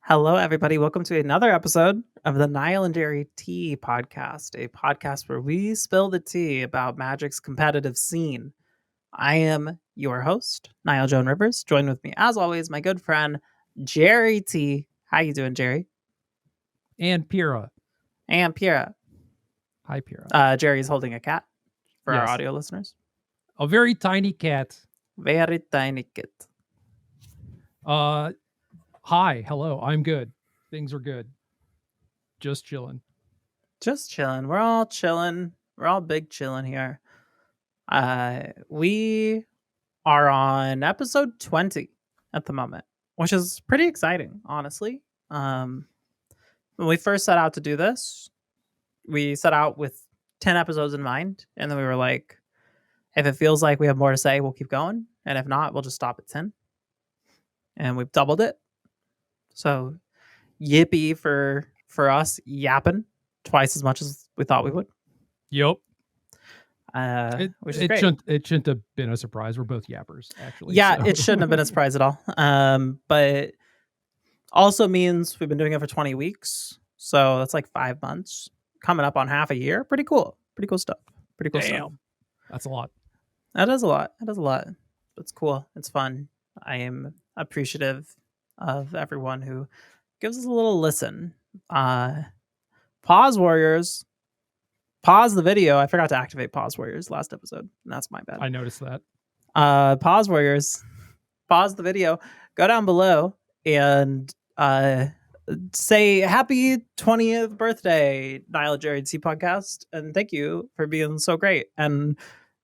Hello, everybody. Welcome to another episode of the Nile and Gerry Tea Podcast, a podcast where we spill the tea about Magic's competitive scene. I am your host, Nile Joan Rivers. Join with me, as always, my good friend, Gerry T. How you doing, Gerry? And Pira. And Pira. Hi, Pira. Jerry's holding a cat for our Yes. audio listeners. A very tiny cat. Very tiny cat. Hi, hello. I'm good. Things are good. Just chilling. Just chilling. We're all chilling. We're all big chilling here. We are on episode 20 at the moment, which is pretty exciting, honestly. When we first set out to do this, we set out with 10 episodes in mind, and then we were like, if it feels like we have more to say, we'll keep going, and if not, we'll just stop at 10. And we've doubled it. So yippee for us yapping twice as much as we thought we would. Yep. Which is great. It shouldn't have been a surprise. We're both yappers, actually. Yeah, so. It shouldn't have been a surprise at all. But also means we've been doing it for 20 weeks. So that's like 5 months. Coming up on half a year. Pretty cool. Pretty cool stuff. Pretty cool stuff. That's a lot. That is a lot. It's cool. It's fun. I am appreciative of everyone who gives us a little listen. Pause Warriors. Pause the video. I forgot to activate Pause Warriors last episode. That's my bad. I noticed that. Pause Warriors. Pause the video. Go down below and say happy 20th birthday, Nile Gerry Tea Podcast, and thank you for being so great. And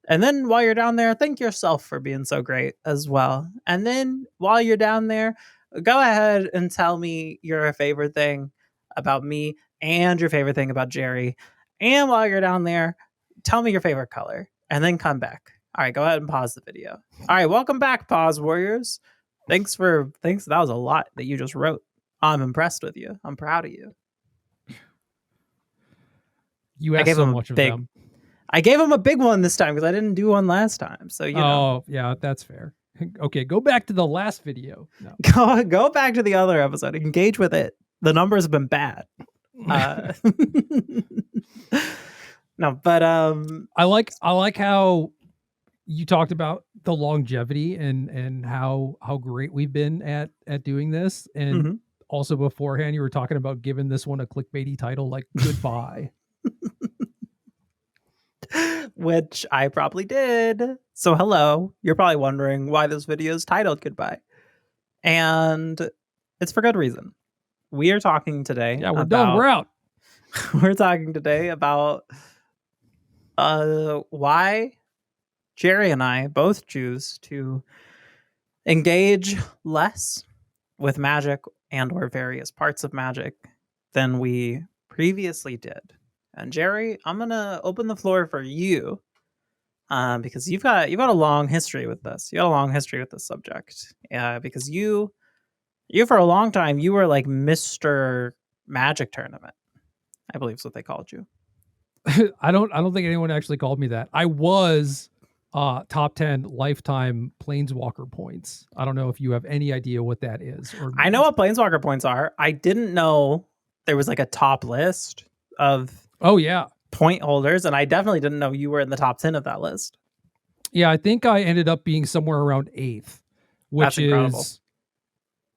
then while you're down there, thank yourself for being so great as well. And then while you're down there, go ahead and tell me your favorite thing about me and your favorite thing about Gerry. And while you're down there, tell me your favorite color and then come back. All right, go ahead and pause the video. All right, welcome back, Pause Warriors. Thanks. That was a lot that you just wrote. I'm impressed with you. I'm proud of you. You asked so much of them. I gave him a big one this time because I didn't do one last time. So, you know. Oh, yeah, that's fair. Okay, go back to the last video. No. Go back to the other episode. Engage with it. The numbers have been bad. No, but I like how you talked about the longevity and how great we've been at doing this. And also beforehand, you were talking about giving this one a clickbaity title like goodbye. Which I probably did. So hello, you're probably wondering why this video is titled Goodbye. And it's for good reason. We are talking today. Yeah, we're done. We're out. We're talking today about why Gerry and I both choose to engage less with magic and or various parts of magic than we previously did. And Gerry, I'm gonna open the floor for you, because you've got a long history with this. You got a long history with this subject. Because you for a long time you were like Mr. Magic Tournament, I believe is what they called you. I don't think anyone actually called me that. I was top 10 lifetime Planeswalker points. I don't know if you have any idea what that is. I know what Planeswalker points are. I didn't know there was like a top list of point holders, and I definitely didn't know you were in the top 10 of that list. Yeah, I think I ended up being somewhere around 8th, which That's incredible.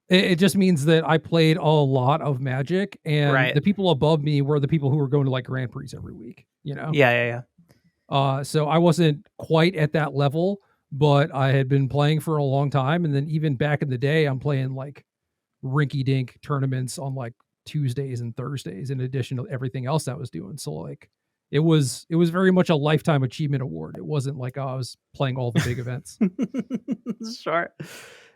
It just means that I played a lot of Magic, and the people above me were the people who were going to like Grand Prix every week, you know? Yeah. So I wasn't quite at that level, but I had been playing for a long time, and then even back in the day, I'm playing like rinky-dink tournaments on like Tuesdays and Thursdays in addition to everything else I was doing. So like it was very much a lifetime achievement award. It wasn't like I was playing all the big events. Sure.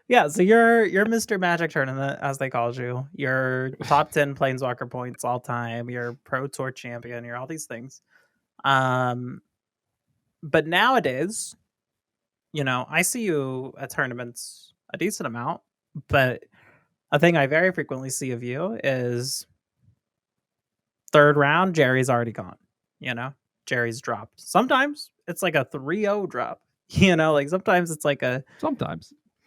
Yeah, so you're Mr. Magic Tournament, as they called you. You're top 10 Planeswalker points all time. You're Pro Tour champion. You're all these things. But nowadays, you know, I see you at tournaments a decent amount, but a thing I very frequently see of you is third round, Gerry's already gone. You know, Gerry's dropped. Sometimes it's like a 3-0 drop. You know, like sometimes it's like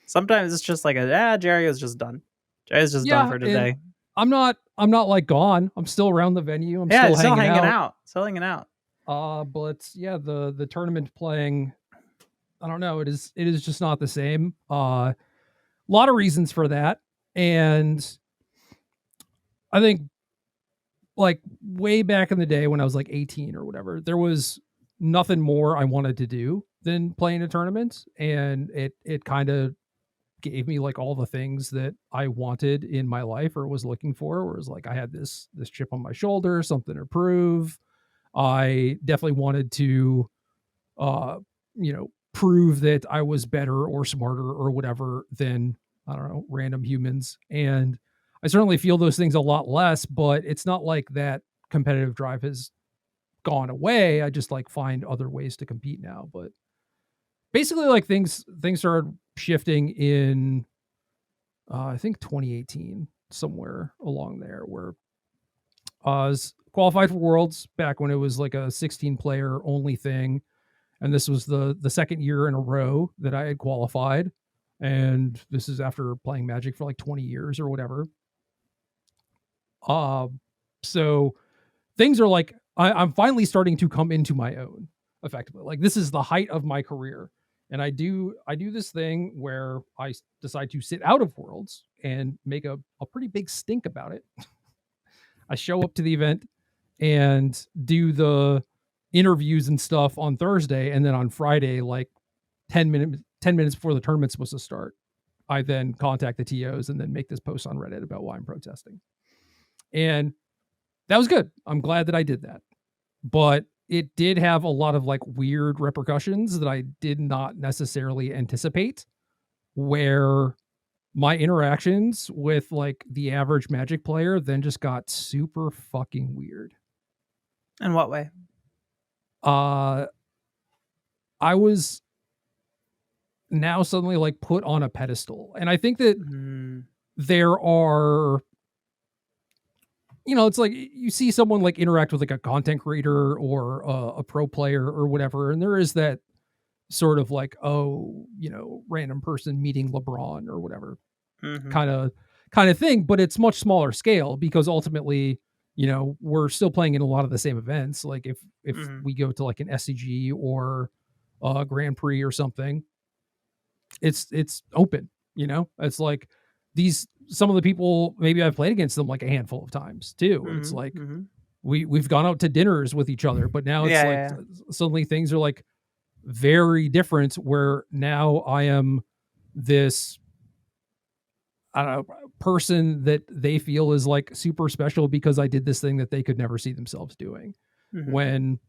Sometimes it's just like Gerry is just done. Gerry's just done for today. I'm not like gone. I'm still around the venue. I'm Yeah, still still hanging hanging out. out. Still hanging out. But yeah, the tournament playing, I don't know, it is just not the same. A lot of reasons for that. And I think like way back in the day when I was like 18 or whatever, there was nothing more I wanted to do than playing a tournament. And it kind of gave me like all the things that I wanted in my life or was looking for, where it was like I had this chip on my shoulder, something to prove. I definitely wanted to prove that I was better or smarter or whatever than, I don't know, random humans. And I certainly feel those things a lot less, but it's not like that competitive drive has gone away. I just like find other ways to compete now. But basically like things started shifting in I think 2018, somewhere along there, where I was qualified for Worlds back when it was like a 16 player only thing. And this was the second year in a row that I had qualified. And this is after playing Magic for like 20 years or whatever. So things are like, I'm finally starting to come into my own effectively. Like this is the height of my career. And I do this thing where I decide to sit out of Worlds and make a pretty big stink about it. I show up to the event and do the interviews and stuff on Thursday, and then on Friday, like 10 minutes before the tournament's supposed to start, I then contact the TOs and then make this post on Reddit about why I'm protesting. And that was good. I'm glad that I did that. But it did have a lot of like weird repercussions that I did not necessarily anticipate, where my interactions with like the average Magic player then just got super fucking weird. In what way? I was now suddenly like put on a pedestal. And I think that there are, it's like you see someone like interact with like a content creator or a pro player or whatever. And there is that sort of like, random person meeting LeBron or whatever kind of thing. But it's much smaller scale because ultimately, we're still playing in a lot of the same events. Like if we go to like an SCG or a Grand Prix or something, it's open, it's like some of the people maybe I've played against them like a handful of times too. It's like we've gone out to dinners with each other, but now it's suddenly things are like very different, where now I am this, I don't know, person that they feel is like super special because I did this thing that they could never see themselves doing. When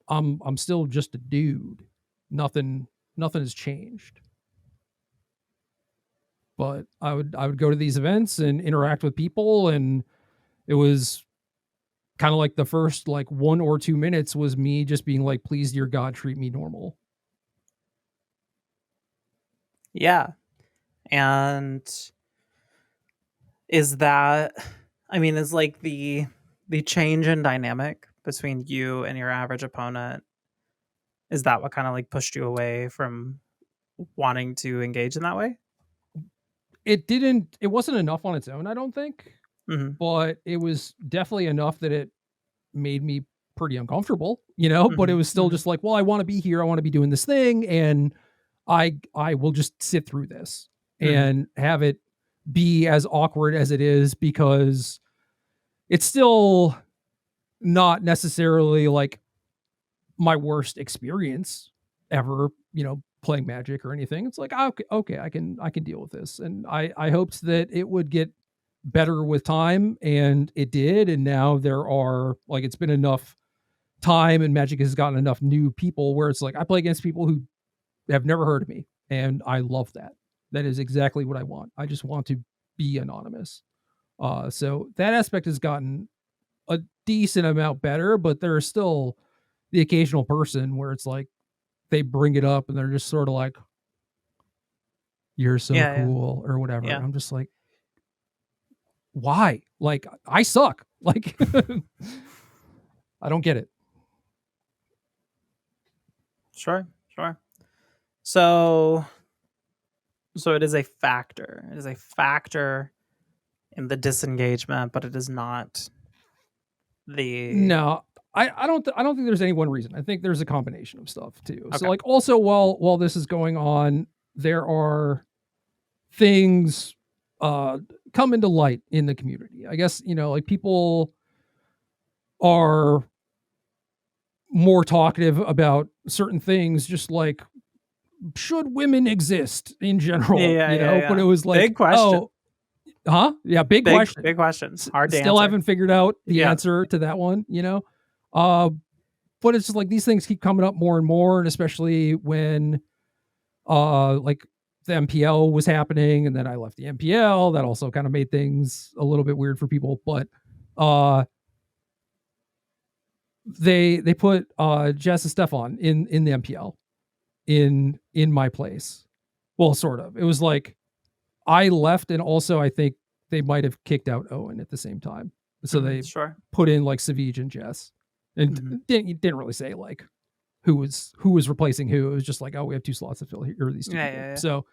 I'm still just a dude. Nothing has changed. But I would go to these events and interact with people, and it was kind of like the first like 1 or 2 minutes was me just being like, please dear God, treat me normal. Yeah. And is that, is like the change in dynamic between you and your average opponent, is that what kind of like pushed you away from wanting to engage in that way? It wasn't enough on its own, I don't think. But it was definitely enough that it made me pretty uncomfortable, but it was still just like, well, I want to be here. I want to be doing this thing. And I will just sit through this and have it be as awkward as it is, because it's still not necessarily like my worst experience ever, playing Magic or anything. It's like, okay, I can deal with this. And I hoped that it would get better with time, and it did. And now there are like, it's been enough time and Magic has gotten enough new people where it's like I play against people who have never heard of me, and I love that. That is exactly what I want. I just want to be anonymous. So that aspect has gotten a decent amount better, but there's still the occasional person where it's like they bring it up and they're just sort of like, you're so cool or whatever. Yeah. I'm just like, why? Like, I suck. Like, I don't get it. Sure. So it is a factor. It is a factor in the disengagement, but it is not the No, I don't think there's any one reason. I think there's a combination of stuff too. So okay. like also while this is going on, there are things come into light in the community. I guess, like people are more talkative about certain things, just like should women exist in general, but it was like, big question. Yeah, big Big question. question. Hard to Still answer. haven't figured out the Yeah. answer to that one, but it's just like these things keep coming up more and more, and especially when like the MPL was happening, and then I left the MPL. That also kind of made things a little bit weird for people. But they put Jess and Stefan in the MPL in my place. Well, sort of. It was like I left, and also I think they might have kicked out Owen at the same time. So they put in like Savij and Jess, and didn't really say like who was replacing who. It was just like, oh, we have 2 slots to fill here, or these 2 people. Yeah. So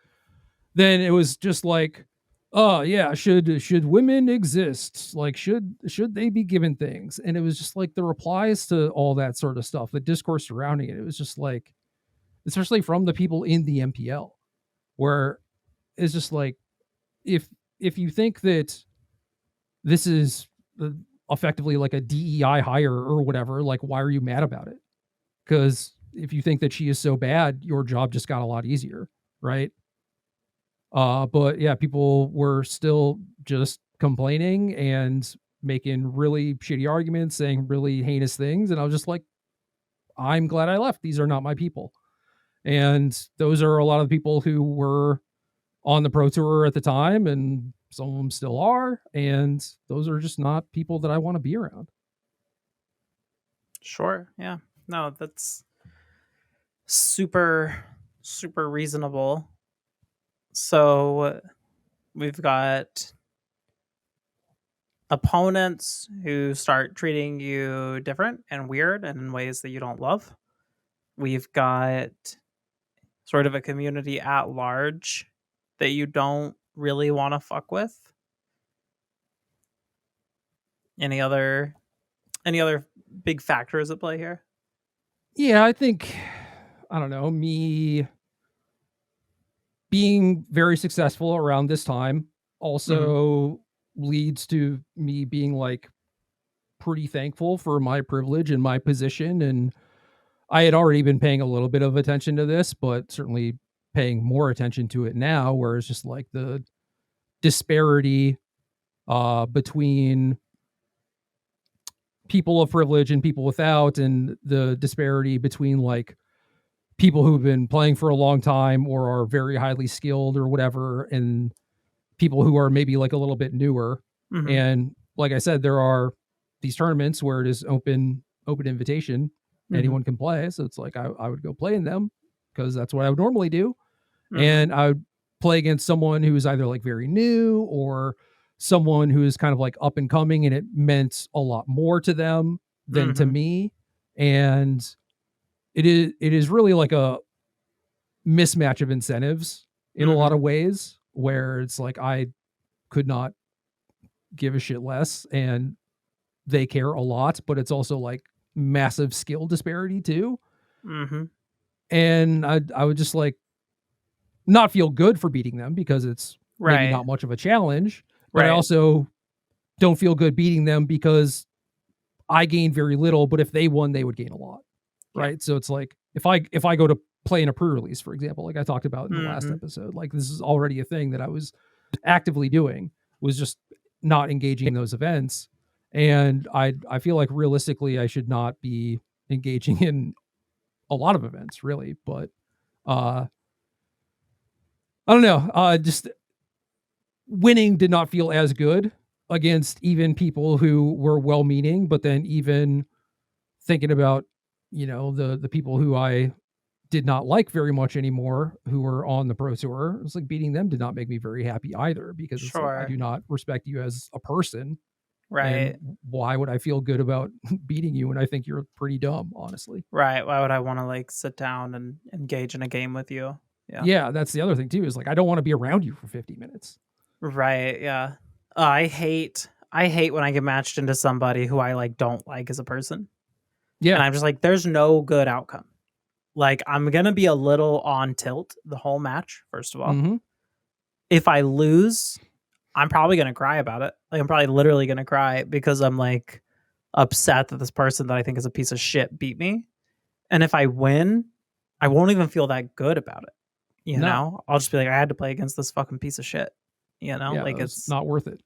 then it was just like, oh yeah, should women exist? Like should they be given things? And it was just like the replies to all that sort of stuff, the discourse surrounding it. It was just like, especially from the people in the MPL, where it's just like, if you think that this is effectively like a DEI hire or whatever, like why are you mad about it? Because if you think that she is so bad, your job just got a lot easier, right? But yeah, people were still just complaining and making really shitty arguments, saying really heinous things, and I was just like, I'm glad I left. These are not my people. And those are a lot of the people who were on the Pro Tour at the time, and some of them still are, and those are just not people that I want to be around. Sure. Yeah. No, that's super reasonable. So we've got opponents who start treating you different and weird and in ways that you don't love. We've got sort of a community at large that you don't really want to fuck with. Any other big factors at play here? Yeah, I think, I don't know, me being very successful around this time also leads to me being like pretty thankful for my privilege and my position. And I had already been paying a little bit of attention to this, but certainly paying more attention to it now, where it's just like the disparity between people of privilege and people without, and the disparity between like people who've been playing for a long time or are very highly skilled or whatever, and people who are maybe like a little bit newer. And like I said, there are these tournaments where it is open invitation. Anyone can play. So it's like, I would go play in them because that's what I would normally do. And I would play against someone who is either like very new or someone who is kind of like up and coming, and it meant a lot more to them than to me. And it is really like a mismatch of incentives in a lot of ways, where it's like I could not give a shit less and they care a lot, but it's also like massive skill disparity too. And I would just like not feel good for beating them because it's maybe not much of a challenge, but I also don't feel good beating them because I gain very little, but if they won, they would gain a lot. Right. So it's like, if I go to play in a pre-release, for example, like I talked about in the last episode, like this is already a thing that I was actively doing, was just not engaging in those events. And I feel like realistically I should not be engaging in a lot of events, really. But I don't know. Just winning did not feel as good against even people who were well-meaning, but then even thinking about, the people who I did not like very much anymore, who were on the Pro Tour, it's like beating them did not make me very happy either, because it's like, I do not respect you as a person. Right. And why would I feel good about beating you when I think you're pretty dumb, honestly? Right. Why would I want to like sit down and engage in a game with you? Yeah. Yeah, that's the other thing too, is like I don't want to be around you for 50 minutes. Right. Yeah. I hate when I get matched into somebody who I like don't like as a person. Yeah. And I'm just like, there's no good outcome. Like, I'm gonna be a little on tilt the whole match, first of all. Mm-hmm. If I lose, I'm probably gonna cry about it. Like, I'm probably literally gonna cry because I'm like upset that this person that I think is a piece of shit beat me. And if I win, I won't even feel that good about it. You know? I'll just be like, I had to play against this fucking piece of shit. You know? Yeah, like it's not worth it.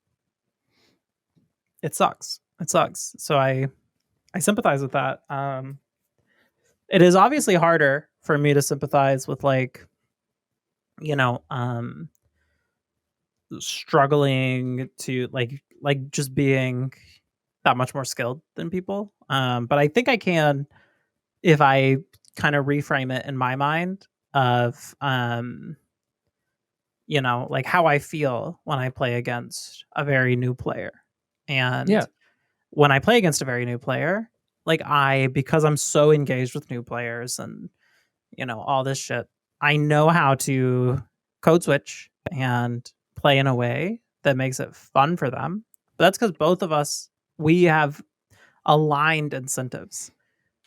It sucks. It sucks. So I sympathize with that. It is obviously harder for me to sympathize with like, you know, struggling to like just being that much more skilled than people. But I think I can if I kind of reframe it in my mind of you know, like how I feel when I play against a very new player. And when I play against a very new player, like because I'm so engaged with new players and, you know, all this shit, I know how to code switch and play in a way that makes it fun for them. But that's because both of us, we have aligned incentives,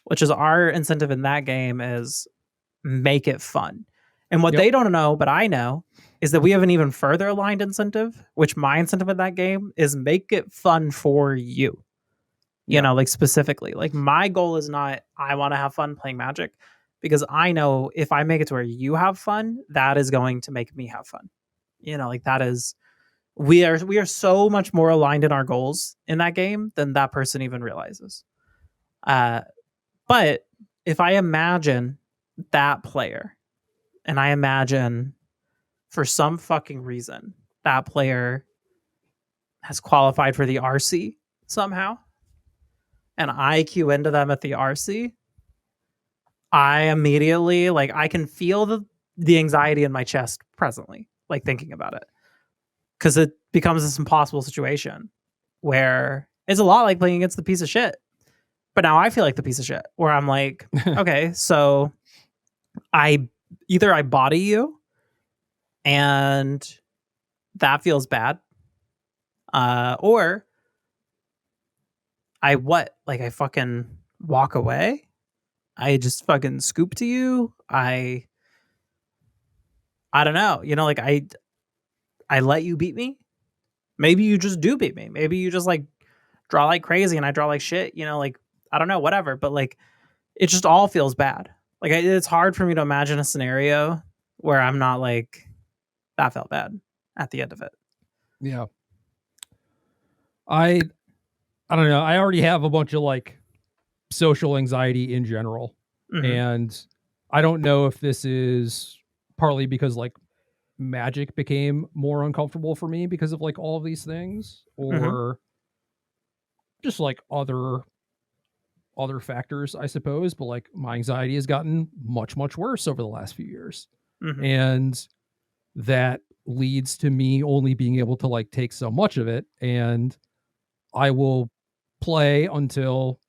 which is our incentive in that game is make it fun. And what they don't know, but I know, is that we have an even further aligned incentive, which my incentive in that game is make it fun for you. You know, like specifically, like my goal is not, I want to have fun playing Magic, because I know if I make it to where you have fun, that is going to make me have fun. You know, like that is, we are so much more aligned in our goals in that game than that person even realizes. But if I imagine that player, and I imagine for some fucking reason that player has qualified for the RC somehow, and I queue into them at the RC, I immediately, like, I can feel the anxiety in my chest presently, like thinking about it, because it becomes this impossible situation where it's a lot like playing against the piece of shit. But now I feel like the piece of shit, where I'm like, okay, so I body you, and that feels bad, or I fucking walk away. I just fucking scoop to you. I don't know. You know, like I let you beat me. Maybe you just do beat me. Maybe you just like draw like crazy and I draw like shit. You know, like I don't know, whatever. But like it just all feels bad. Like it's hard for me to imagine a scenario where I'm not like, that felt bad at the end of it. Yeah. I don't know. I already have a bunch of like social anxiety in general. Mm-hmm. And I don't know if this is partly because like Magic became more uncomfortable for me because of like all of these things, or just like other factors, I suppose. But like my anxiety has gotten much, much worse over the last few years. And that leads to me only being able to like take so much of it, and I will play until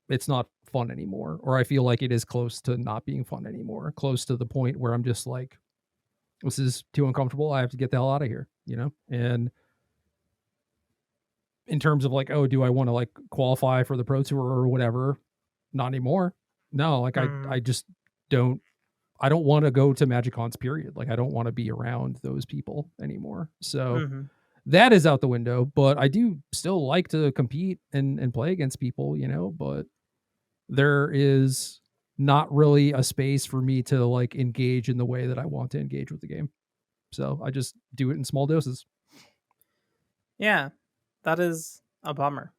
it's not fun anymore, or I feel like it is close to not being fun anymore, close to the point where I'm just like, this is too uncomfortable. I have to get the hell out of here, you know? And in terms of like, oh, do I want to like qualify for the Pro Tour or whatever? Not anymore. No, like I just don't, I don't want to go to MagicCons, period. Like I don't want to be around those people anymore. So that is out the window, but I do still like to compete and play against people, you know, but there is not really a space for me to like engage in the way that I want to engage with the game. So I just do it in small doses. Yeah, that is a bummer.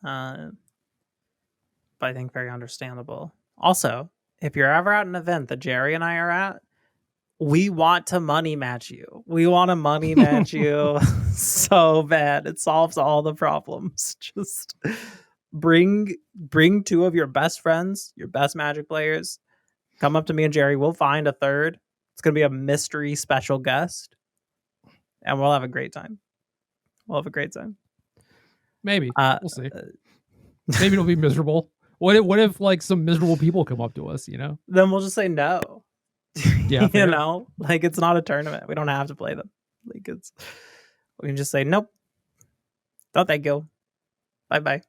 But I think very understandable. Also, if you're ever at an event that Jerry and I are at, we want to money match you. We want to money match you so bad. It solves all the problems. Just bring two of your best friends, your best Magic players. Come up to me and Jerry. We'll find a third. It's going to be a mystery special guest. And we'll have a great time. Maybe. We'll see. Maybe it'll be miserable. What if like some miserable people come up to us, you know? Then we'll just say no. Yeah. You know, like it's not a tournament. We don't have to play them. Like we can just say nope. No, thank you. Bye.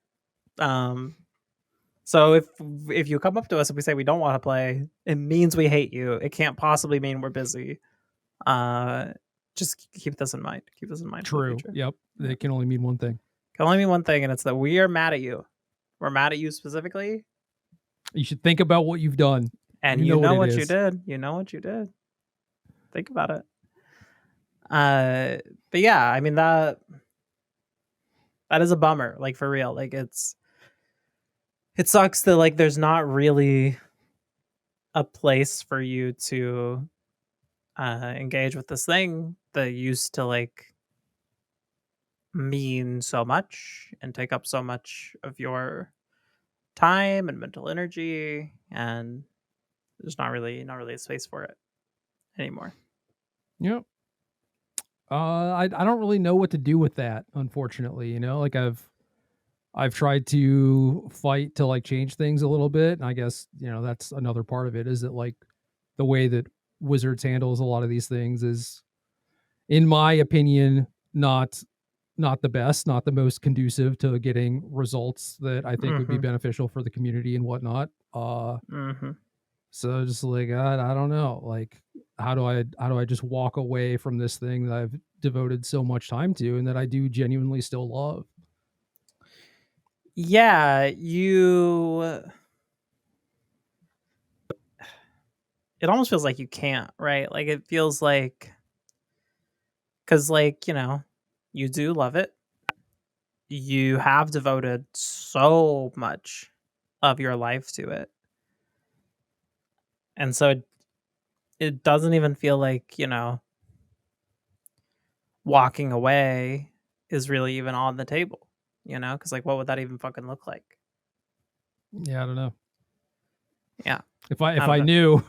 So if you come up to us and we say we don't want to play, it means we hate you. It can't possibly mean we're busy. Just keep this in mind. Keep this in mind. True. For the future. Yep. It can only mean one thing. Can only mean one thing, and it's that we are mad at you. We're mad at you specifically. You should think about what you've done. And you know what you did. You know what you did. Think about it. But yeah, I mean that is a bummer. Like, for real. Like, it sucks that like there's not really a place for you to engage with this thing that used to like mean so much and take up so much of your time and mental energy, and there's not really a space for it anymore. Yep. I don't really know what to do with that, unfortunately. You know, like I've tried to fight to like change things a little bit, and I guess, you know, that's another part of it, is that like the way that Wizards handles a lot of these things is, in my opinion, not the best, not the most conducive to getting results that I think would be beneficial for the community and whatnot. So just like, I don't know, like how do I just walk away from this thing that I've devoted so much time to and that I do genuinely still love? Yeah, it almost feels like you can't, right? Like, it feels like, because like, you know, you do love it. You have devoted so much of your life to it. And so it doesn't even feel like, you know, walking away is really even on the table, you know? Because like, what would that even fucking look like? Yeah, I don't know. Yeah. If I knew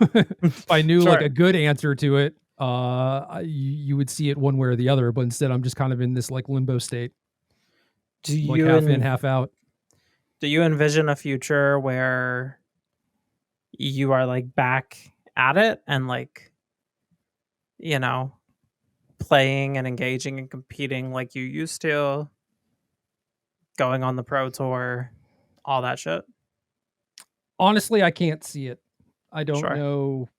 if I knew Sure. like a good answer to it, you would see it one way or the other, but instead I'm just kind of in this like limbo state. Do like you half in, half out. Do you envision a future where you are like back at it and like, you know, playing and engaging and competing like you used to, going on the pro tour, all that shit? Honestly, I can't see it. I don't Sure. know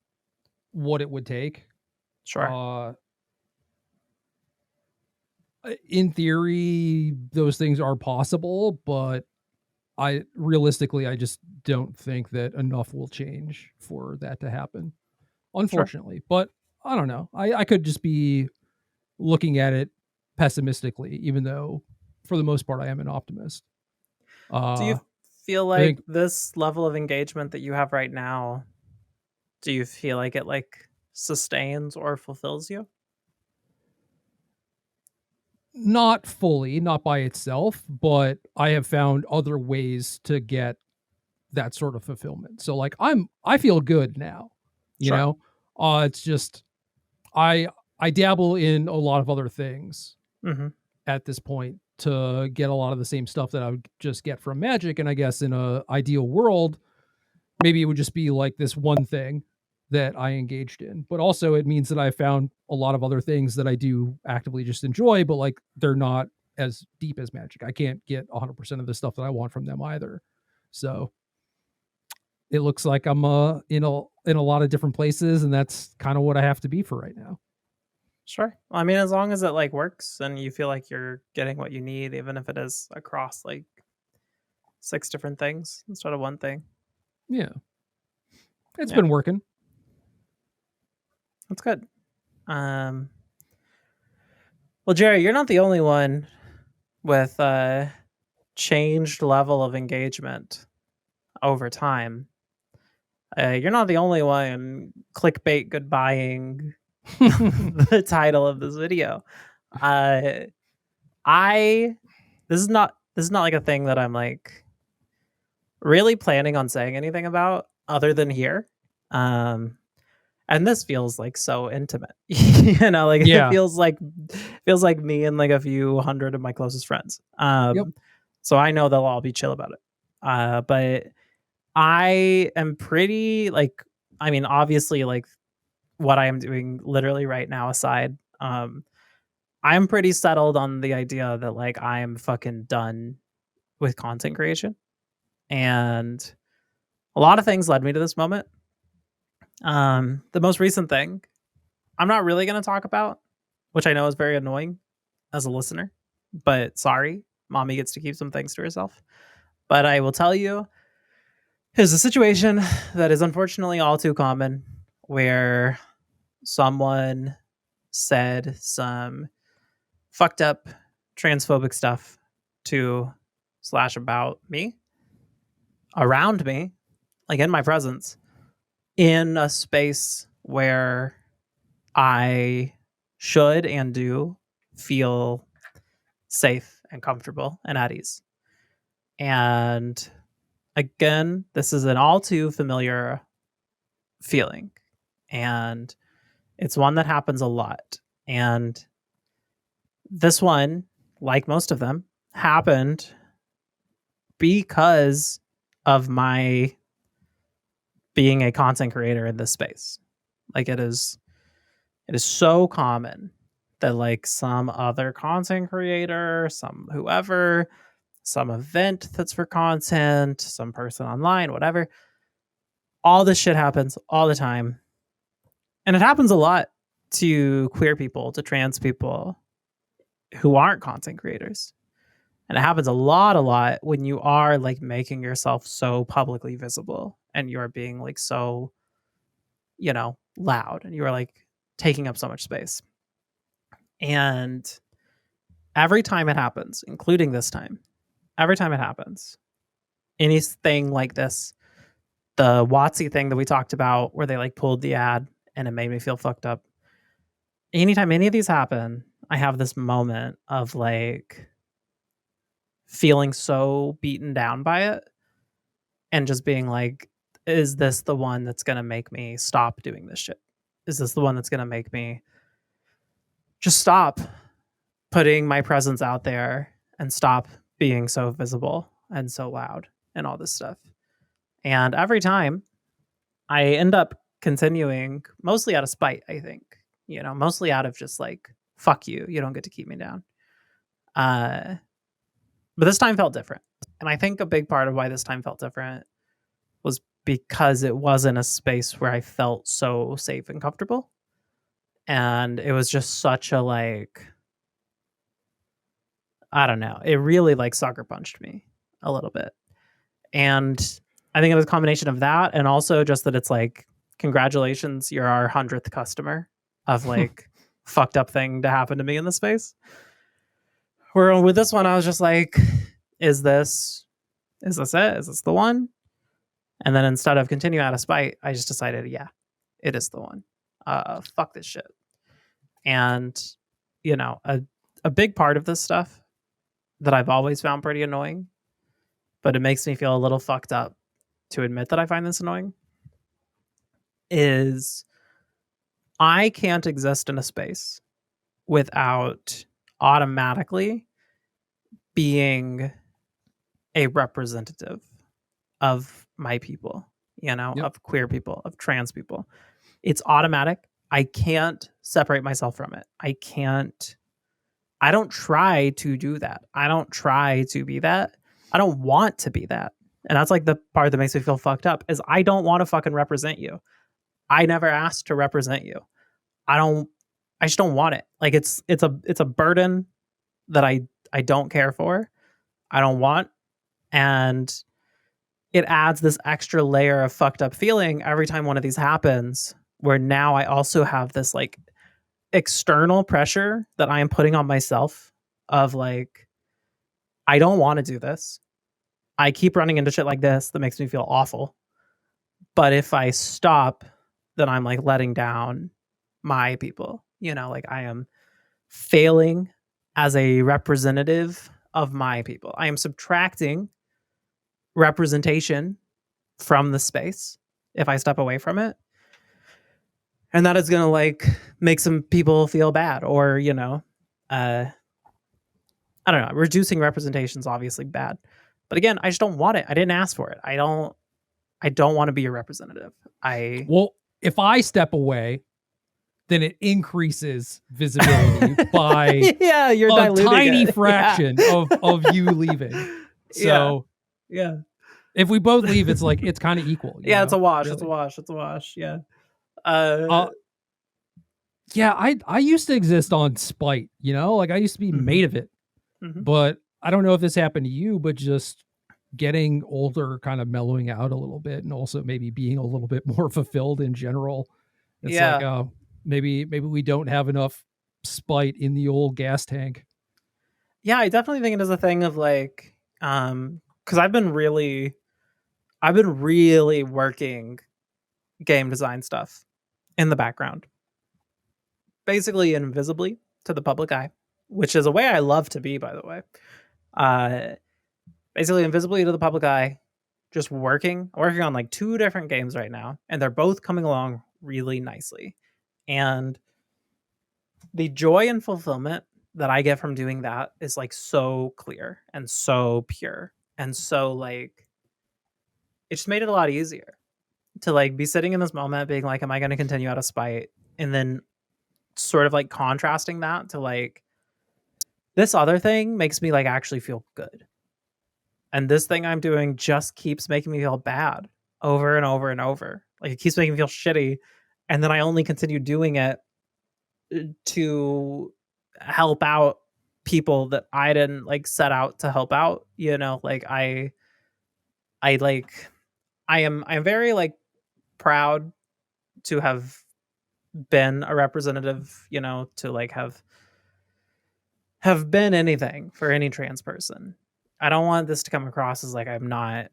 what it would take. Sure. In theory, those things are possible, but I just don't think that enough will change for that to happen, unfortunately. Sure. But I don't know. I could just be looking at it pessimistically, even though for the most part I am an optimist. Do you feel like this level of engagement that you have right now, do you feel like it like sustains or fulfills you? Not fully, not by itself, but I have found other ways to get that sort of fulfillment. So like I feel good now, you know? It's just I dabble in a lot of other things at this point to get a lot of the same stuff that I would just get from Magic. And I guess in a ideal world, maybe it would just be like this one thing that I engaged in. But also it means that I found a lot of other things that I do actively just enjoy, but like they're not as deep as Magic. I can't get 100% of the stuff that I want from them either. So it looks like I'm in a lot of different places, and that's kind of what I have to be for right now. Sure. Well, I mean, as long as it like works and you feel like you're getting what you need, even if it is across like 6 different things instead of one thing. Yeah. It's been working. That's good. Well, Gerry, you're not the only one with a changed level of engagement over time. You're not the only one clickbait goodbying the title of this video. This is not like a thing that I'm like really planning on saying anything about other than here. And this feels like so intimate. You know, like it feels like me and like a few hundred of my closest friends. So I know they'll all be chill about it. But I am pretty like, I mean, obviously like what I am doing literally right now aside, I'm pretty settled on the idea that like I'm fucking done with content creation. And a lot of things led me to this moment. The most recent thing I'm not really going to talk about, which I know is very annoying as a listener, but sorry, mommy gets to keep some things to herself. But I will tell you, here's a situation that is unfortunately all too common where someone said some fucked up transphobic stuff to slash about me, around me, like in my presence, in a space where I should and do feel safe and comfortable and at ease. And again, this is an all too familiar feeling. And it's one that happens a lot. And this one, like most of them, happened because of my being a content creator in this space. Like it is so common that like some other content creator, some whoever, some event that's for content, some person online, whatever, all this shit happens all the time. And it happens a lot to queer people, to trans people who aren't content creators. And it happens a lot when you are like making yourself so publicly visible and you're being like so, loud and you are like taking up so much space. And every time it happens, including this time, every time it happens, anything like this, the WotC thing that we talked about where they like pulled the ad and it made me feel fucked up. Anytime any of these happen, I have this moment of like feeling so beaten down by it and just being like, is this the one that's going to make me stop doing this shit? Is this the one that's going to make me just stop putting my presence out there and stop being so visible and so loud and all this stuff? And every time I end up continuing, mostly out of spite, I think, mostly out of just like, fuck you, you don't get to keep me down. But this time felt different. And I think a big part of why this time felt different was because it wasn't a space where I felt so safe and comfortable. And it was just such a like, I don't know, it really like sucker punched me a little bit. And I think it was a combination of that and also just that it's like, congratulations, you're our 100th customer of like fucked up thing to happen to me in the space. Where with this one, I was just like, is this it? Is this the one? And then instead of continue out of spite, I just decided, yeah, it is the one. Fuck this shit. And, a big part of this stuff that I've always found pretty annoying, but it makes me feel a little fucked up to admit that I find this annoying, is I can't exist in a space without automatically being a representative of my people, of queer people, of trans people. It's automatic. I can't separate myself from it. I don't try to do that. I don't try to be that. I don't want to be that. And that's like the part that makes me feel fucked up is I don't want to fucking represent you. I never asked to represent you. I just don't want it. Like it's a burden that I don't care for. I don't want. And it adds this extra layer of fucked up feeling every time one of these happens, where now I also have this like external pressure that I am putting on myself of like, I don't want to do this. I keep running into shit like this that makes me feel awful. But if I stop, then I'm like letting down my people. Like I am failing as a representative of my people. I am subtracting representation from the space if I step away from it. And that is going to like make some people feel bad or, I don't know. Reducing representation is obviously bad. But again, I just don't want it. I didn't ask for it. I don't want to be a representative. Well, if I step away, then it increases visibility by yeah, you're a diluting tiny it. fraction of you leaving. So yeah. if we both leave, it's like it's kind of equal. Yeah, it's a wash. Really. It's a wash. It's a wash. Yeah. Yeah, I used to exist on spite, like I used to be made of it. But I don't know if this happened to you, but just getting older, kind of mellowing out a little bit, and also maybe being a little bit more fulfilled in general. It's like, oh, maybe we don't have enough spite in the old gas tank. Yeah, I definitely think it is a thing of like, because I've been really working game design stuff in the background, basically invisibly to the public eye, which is a way I love to be, by the way. Basically invisibly to the public eye, just working on like 2 different games right now, and they're both coming along really nicely. And the joy and fulfillment that I get from doing that is like so clear and so pure. And so like it just made it a lot easier to like be sitting in this moment being like, am I going to continue out of spite? And then sort of like contrasting that to like, this other thing makes me like actually feel good. And this thing I'm doing just keeps making me feel bad over and over and over. Like it keeps making me feel shitty. And then I only continue doing it to help out people that I didn't like set out to help out, like I'm very like proud to have been a representative, to like have been anything for any trans person. I don't want this to come across as like I'm not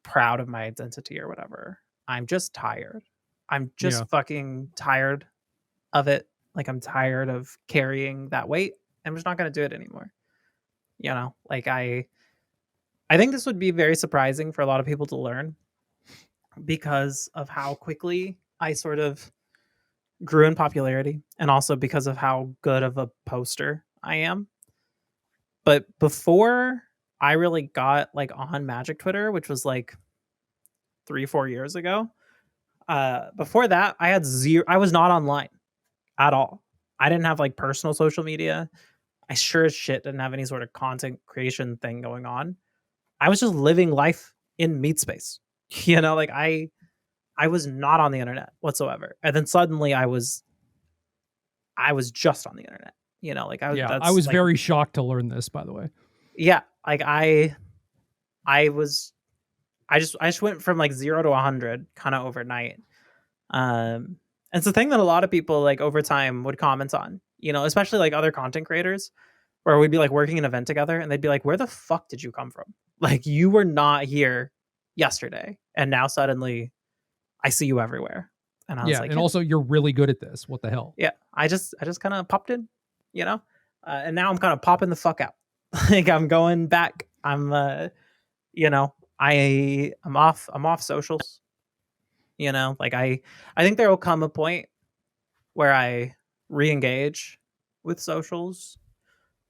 proud of my identity or whatever. I'm just tired. I'm just fucking tired of it. Like I'm tired of carrying that weight. I'm just not going to do it anymore. Like I think this would be very surprising for a lot of people to learn because of how quickly I sort of grew in popularity and also because of how good of a poster I am. But before I really got like on Magic Twitter, which was like 3-4 years ago, before that I was not online at all. I didn't have like personal social media. I sure as shit didn't have any sort of content creation thing going on. I was just living life in meat space. Like I was not on the internet whatsoever. And then suddenly I was just on the internet. Like I was like, very shocked to learn this, by the way. Yeah, like I just went from like 0 to 100 kind of overnight. And it's the thing that a lot of people like over time would comment on, especially like other content creators, where we'd be like working an event together and they'd be like, where the fuck did you come from? Like you were not here yesterday and now suddenly I see you everywhere. And I was like, and also you're really good at this. What the hell? Yeah, I just kind of popped in, and now I'm kind of popping the fuck out. Like I'm going back. I'm I'm off socials. Like I think there will come a point where I re-engage with socials,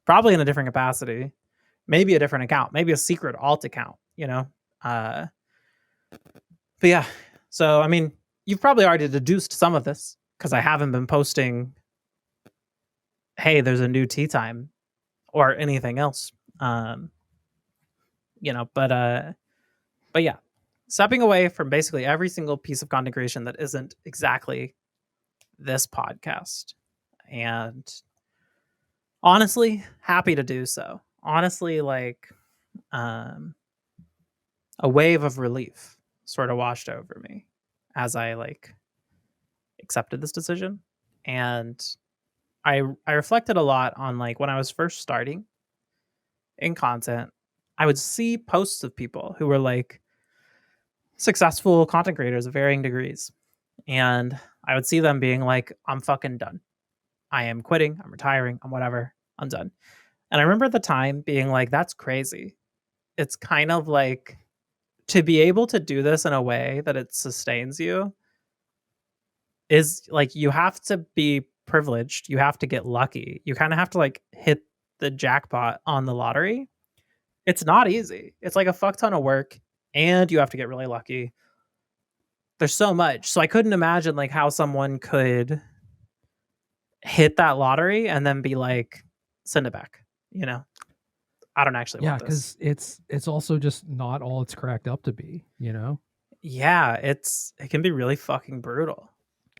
probably in a different capacity, maybe a different account, maybe a secret alt account, but yeah. So I mean, you've probably already deduced some of this because I haven't been posting, hey, there's a new tea time or anything else. But yeah, stepping away from basically every single piece of content creation that isn't exactly this podcast. And honestly, happy to do so. Honestly, like a wave of relief sort of washed over me as I like accepted this decision. And I reflected a lot on like when I was first starting in content, I would see posts of people who were like successful content creators of varying degrees. And I would see them being like, I'm fucking done. I am quitting. I'm retiring. I'm whatever. I'm done. And I remember at the time being like, that's crazy. It's kind of like to be able to do this in a way that it sustains you is like, you have to be privileged. You have to get lucky. You kind of have to like hit the jackpot on the lottery. It's not easy. It's like a fuck ton of work and you have to get really lucky. There's so much. So I couldn't imagine like how someone could hit that lottery and then be like, send it back. You know, I don't actually Yeah, want this. because it's also just not all it's cracked up to be, you know? Yeah, it can be really fucking brutal.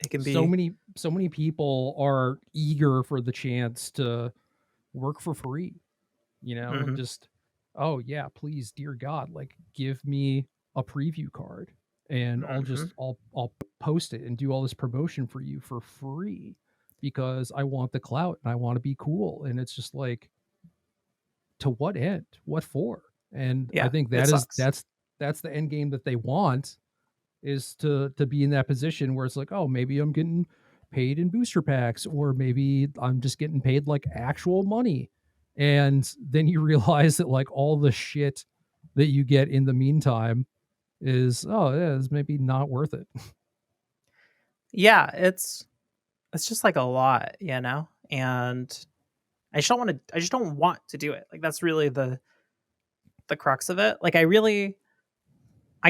It can So be. many people are eager for the chance to work for free, you know, and Mhm, just, oh yeah, please, dear God, like give me a preview card and mhm. I'll post it and do all this promotion for you for free because I want the clout and I want to be cool. And it's just like, to what end? What for? And I Yeah, think it sucks. that's the end game that they want, is to be in that position where it's like, oh, maybe I'm getting paid in booster packs, or maybe I'm just getting paid like actual money. And then you realize that like all the shit that you get in the meantime is, oh yeah, it's maybe not worth it. Yeah, it's just like a lot, you know? And I just don't want to do it. Like that's really the crux of it. Like I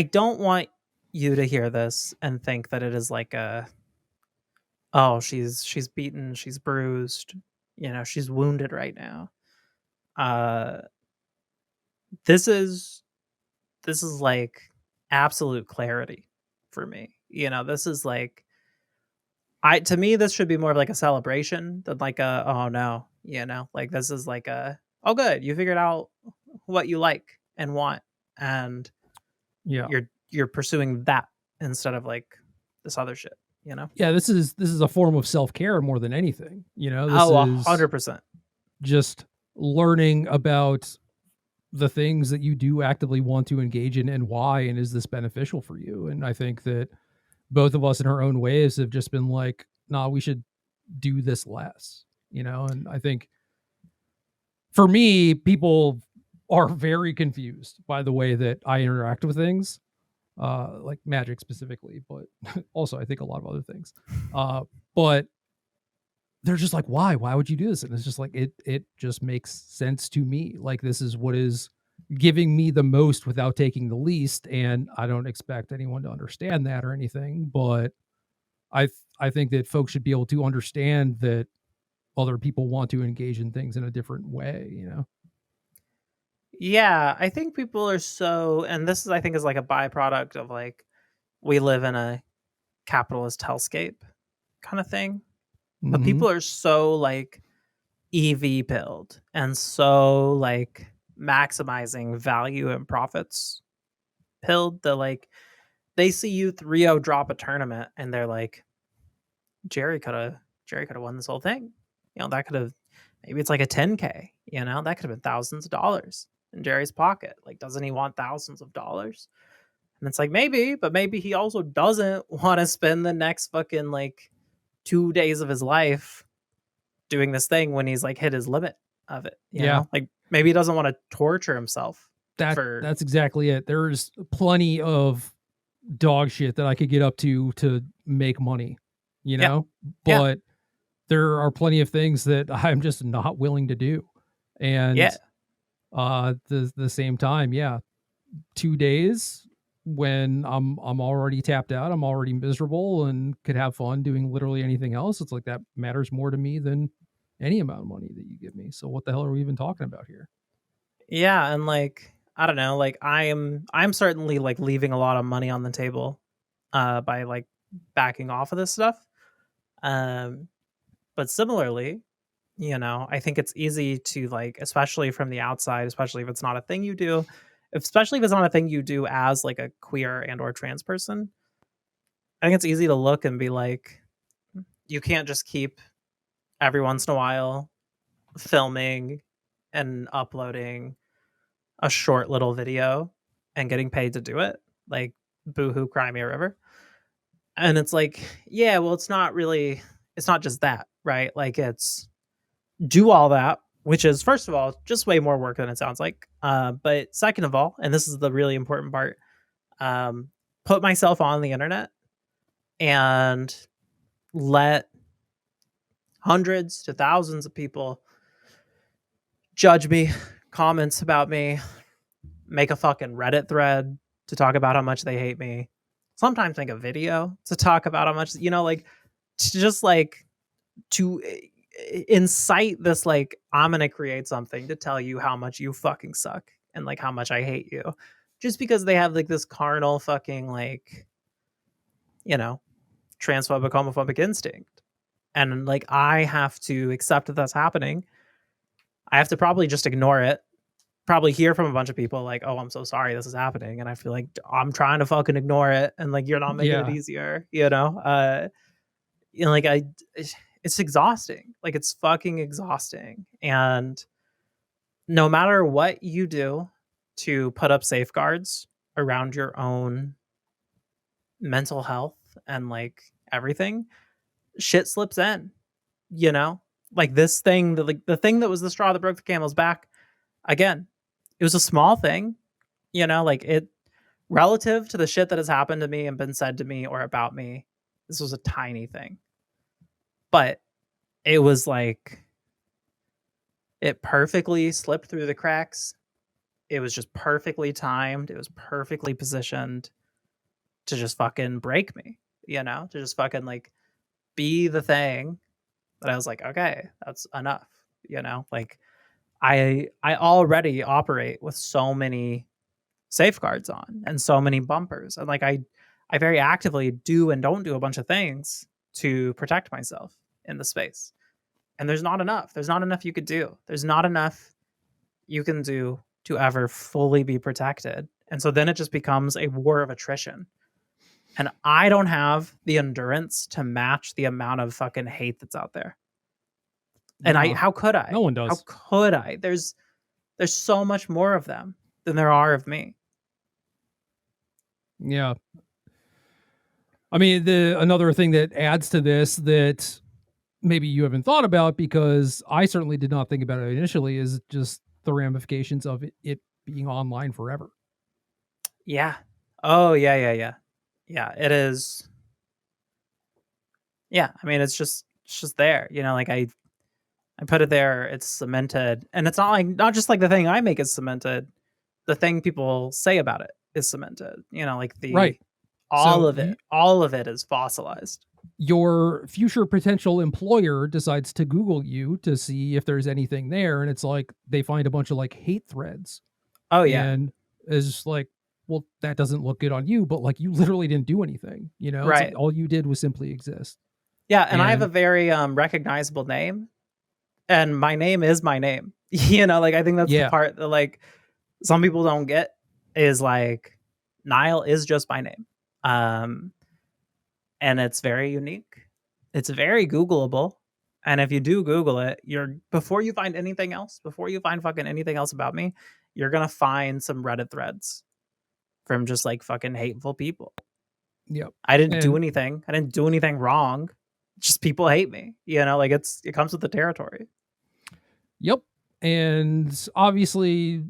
don't want you to hear this and think that it is like a, oh, she's beaten, she's bruised, you know, she's wounded right now. Uh this is this is like absolute clarity for me. You know, this is like, I to me this should be more of like a celebration than like a, oh no, you know, like this is like a, oh good, you figured out what you like and want, and Yeah. you're pursuing that instead of like this other shit, you know? Yeah, this is a form of self-care more than anything. You know, this Oh, is 100%. just learning about the things that you do actively want to engage in and why, and is this beneficial for you. And I think that both of us in our own ways have just been like, nah, we should do this less, you know. And I think for me, people are very confused by the way that I interact with things, like magic specifically, but also I think a lot of other things. But they're just like, why would you do this? And it's just like, it just makes sense to me. Like this is what is giving me the most without taking the least, and I don't expect anyone to understand that or anything, but I think that folks should be able to understand that other people want to engage in things in a different way, you know. Yeah, I think people are so, and this is, I think, is like a byproduct of like, we live in a capitalist hellscape kind of thing. But Mhm. people are so like EV pilled and so like maximizing value and profits pilled that like they see you 3-0 drop a tournament and they're like, Jerry could have Jerry could have won this whole thing. You know, that could have, maybe it's like a 10K, you know, that could have been thousands of dollars in Jerry's pocket. Like, doesn't he want thousands of dollars? And it's like, maybe, but maybe he also doesn't want to spend the next fucking like 2 days of his life doing this thing when he's like hit his limit of it, you Yeah, know? Like maybe he doesn't want to torture himself for. that's exactly it. There's plenty of dog shit that I could get up to make money, you Yeah. know? Yeah. But there are plenty of things that I'm just not willing to do. And Yeah. the same time, yeah, 2 days when I'm already tapped out, I'm already miserable and could have fun doing literally anything else. It's like that matters more to me than any amount of money that you give me. So what the hell are we even talking about here? Yeah, and like I don't know, like I'm certainly like leaving a lot of money on the table by like backing off of this stuff. Um but similarly, you know, I think it's easy to like, especially from the outside, especially if it's not a thing you do, especially if it's not a thing you do as like a queer and or trans person. I think it's easy to look and be like, you can't just keep every once in a while filming and uploading a short little video and getting paid to do it. Like, boohoo, cry me a river. And it's like, yeah, well, it's not just that, right? Like, it's do all that, which is, first of all, just way more work than it sounds like. But second of all, and this is the really important part, um, put myself on the internet and let hundreds to thousands of people judge me, comments about me, make a fucking Reddit thread to talk about how much they hate me. Sometimes make a video to talk about how much, you know, like to just like to incite this, like, I'm gonna create something to tell you how much you fucking suck and like how much I hate you, just because they have like this carnal fucking, like, you know, transphobic homophobic instinct. And like I have to accept that that's happening. I have to probably just ignore it, probably hear from a bunch of people like, oh, I'm so sorry this is happening, and I feel like I'm trying to fucking ignore it, and like you're not making it easier, like it's exhausting. Like it's fucking exhausting. And no matter what you do to put up safeguards around your own mental health and like everything, shit slips in, like this thing, the thing that was the straw that broke the camel's back. Again, it was a small thing, like it, relative to the shit that has happened to me and been said to me or about me, this was a tiny thing. But it was like, it perfectly slipped through the cracks. It was just perfectly timed. It was perfectly positioned to just fucking break me, to just fucking like be the thing that I was like, okay, that's enough, like I already operate with so many safeguards on and so many bumpers, and like I very actively do and don't do a bunch of things to protect myself in the space. And there's not enough you could do. There's not enough you can do to ever fully be protected. And so then it just becomes a war of attrition. And I don't have the endurance to match the amount of fucking hate that's out there. And how could I? No one does. How could I? There's so much more of them than there are of me. Yeah. I mean, another thing that adds to this that maybe you haven't thought about, because I certainly did not think about it initially, is just the ramifications of it being online forever. Yeah. Oh, yeah. Yeah, it is. Yeah, I mean, it's just there, like I put it there, it's cemented, and it's not just like the thing I make is cemented. The thing people say about it is cemented, like right. All of it is fossilized. Your future potential employer decides to Google you to see if there's anything there, and it's like they find a bunch of like hate threads. Oh yeah. And it's like, well, that doesn't look good on you, but like you literally didn't do anything, right? It's like all you did was simply exist. Yeah, and I have a very recognizable name, and my name is my name. Like I think that's the part that like some people don't get, is like Nile is just my name. And it's very unique. It's very Googleable. And if you do Google it, before you find anything else, before you find fucking anything else about me, you're going to find some Reddit threads from just like fucking hateful people. Yep. I didn't do anything. I didn't do anything wrong. Just people hate me, like it comes with the territory. Yep. And obviously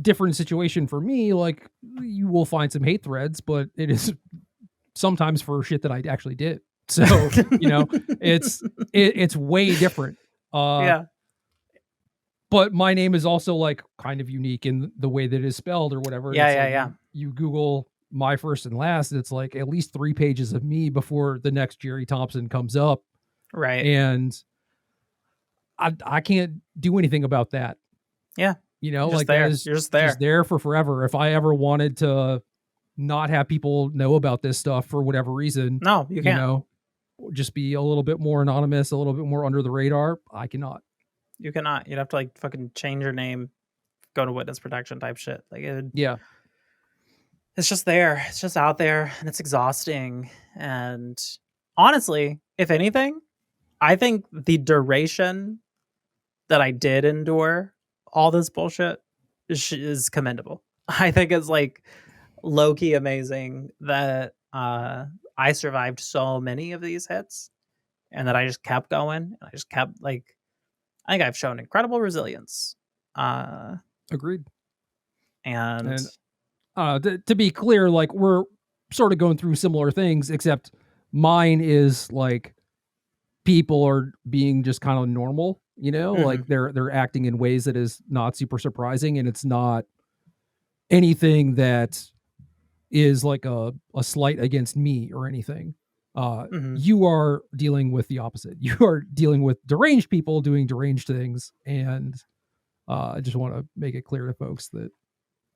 different situation for me, like you will find some hate threads, but it is sometimes for shit that I actually did. So, it's way different. Yeah. But my name is also like kind of unique in the way that it is spelled or whatever. Yeah. You Google my first and last, it's like at least 3 pages of me before the next Jerry Thompson comes up. Right. And I can't do anything about that. Yeah. Like there. that is You're just there for forever. If I ever wanted to not have people know about this stuff for whatever reason, no, you can't. Just be a little bit more anonymous, a little bit more under the radar, I cannot. You cannot. You'd have to like fucking change your name, go to witness protection type shit. Like yeah. It's just there. It's just out there, and it's exhausting. And honestly, if anything, I think the duration that I did endure all this bullshit is commendable. I think it's like low-key amazing that I survived so many of these hits, and that I just kept going. And I just kept like, I think I've shown incredible resilience. Agreed. And to be clear, like we're sort of going through similar things, except mine is like people are being just kind of normal, like they're acting in ways that is not super surprising, and it's not anything that is like a slight against me or anything. Mhm. You are dealing with the opposite. You are dealing with deranged people doing deranged things, and I just want to make it clear to folks that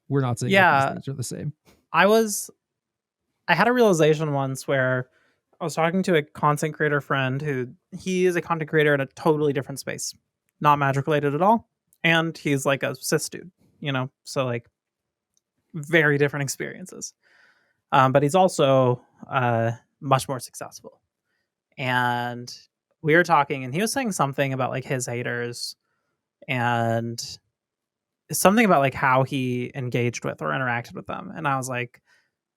we're not saying that these Yeah, things are the same. I had a realization once where I was talking to a content creator friend who he is a content creator in a totally different space, not magic related at all. And he's like a cis dude, so like very different experiences. But he's also much more successful. And we were talking, and he was saying something about like his haters and something about like how he engaged with or interacted with them. And I was like,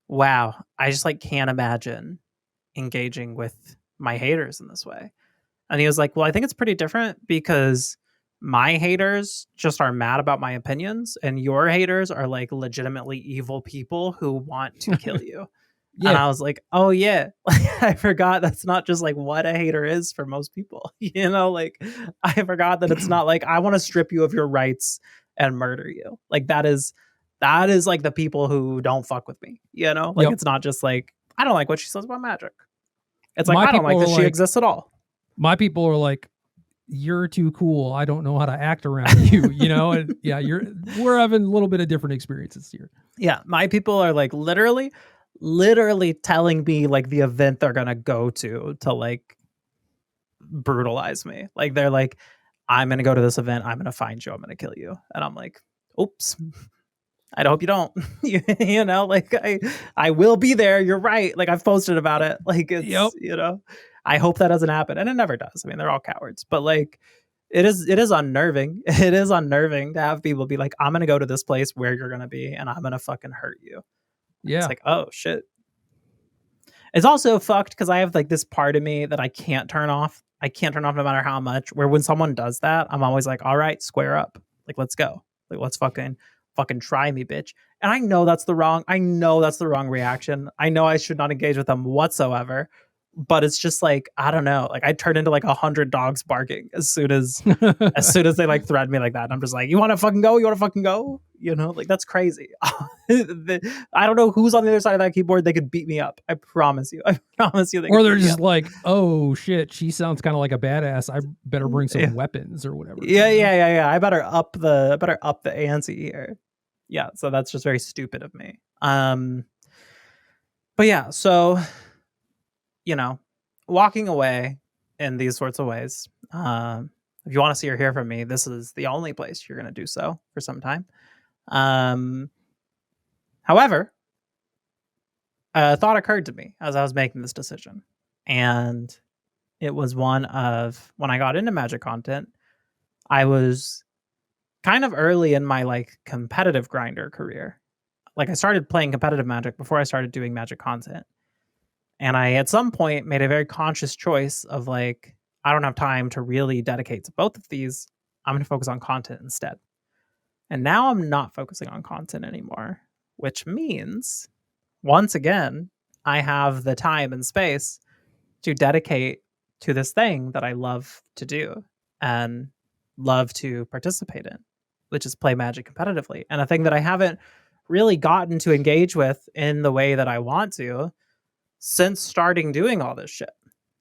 wow, I just like can't imagine engaging with my haters in this way. And he was like, well, I think it's pretty different because my haters just are mad about my opinions, and your haters are like legitimately evil people who want to kill you. And Yeah. I was like, oh, yeah. I forgot that's not just like what a hater is for most people. Like I forgot that it's not like I want to strip you of your rights and murder you. Like that is like the people who don't fuck with me, Like Yep. it's not just like I don't like what she says about magic. It's like My I don't people like are that she like, exists at all. my people are like, you're too cool. I don't know how to act around you, and yeah, we're having a little bit of different experiences here. Yeah, my people are like literally telling me like the event they're gonna go to like brutalize me. Like they're like, I'm gonna go to this event, I'm gonna find you, I'm gonna kill you. And I'm like, oops. I hope you don't. Like I will be there. You're right. Like I've posted about it. Like it's Yep. I hope that doesn't happen. And it never does. I mean, they're all cowards. But like it is unnerving. It is unnerving to have people be like, I'm gonna go to this place where you're gonna be and I'm gonna fucking hurt you. And it's Yeah. like, oh shit. It's also fucked because I have like this part of me that I can't turn off. I can't turn off no matter how much. Where when someone does that, I'm always like, all right, square up. Like, let's go. Like, let's fucking try me, bitch. And I know that's the wrong reaction. I know I should not engage with them whatsoever. But it's just like, I don't know. Like I turn into like 100 dogs barking as soon as they like threaten me like that. And I'm just like, you want to fucking go? You want to fucking go? Like that's crazy. I don't know who's on the other side of that keyboard. They could beat me up. I promise you. I promise you. Or they're just like, oh shit, she sounds kind of like a badass. I better bring some weapons or whatever. Yeah. I better up the ante here. Yeah. So that's just very stupid of me. But yeah, so walking away in these sorts of ways. If you want to see or hear from me, this is the only place you're going to do so for some time. However, a thought occurred to me as I was making this decision. And it was one of when I got into magic content, I was kind of early in my like competitive grinder career. Like I started playing competitive magic before I started doing magic content. And I, at some point, made a very conscious choice of like, I don't have time to really dedicate to both of these. I'm going to focus on content instead. And now I'm not focusing on content anymore, which means, once again, I have the time and space to dedicate to this thing that I love to do and love to participate in, which is play Magic competitively. And a thing that I haven't really gotten to engage with in the way that I want to since starting doing all this shit,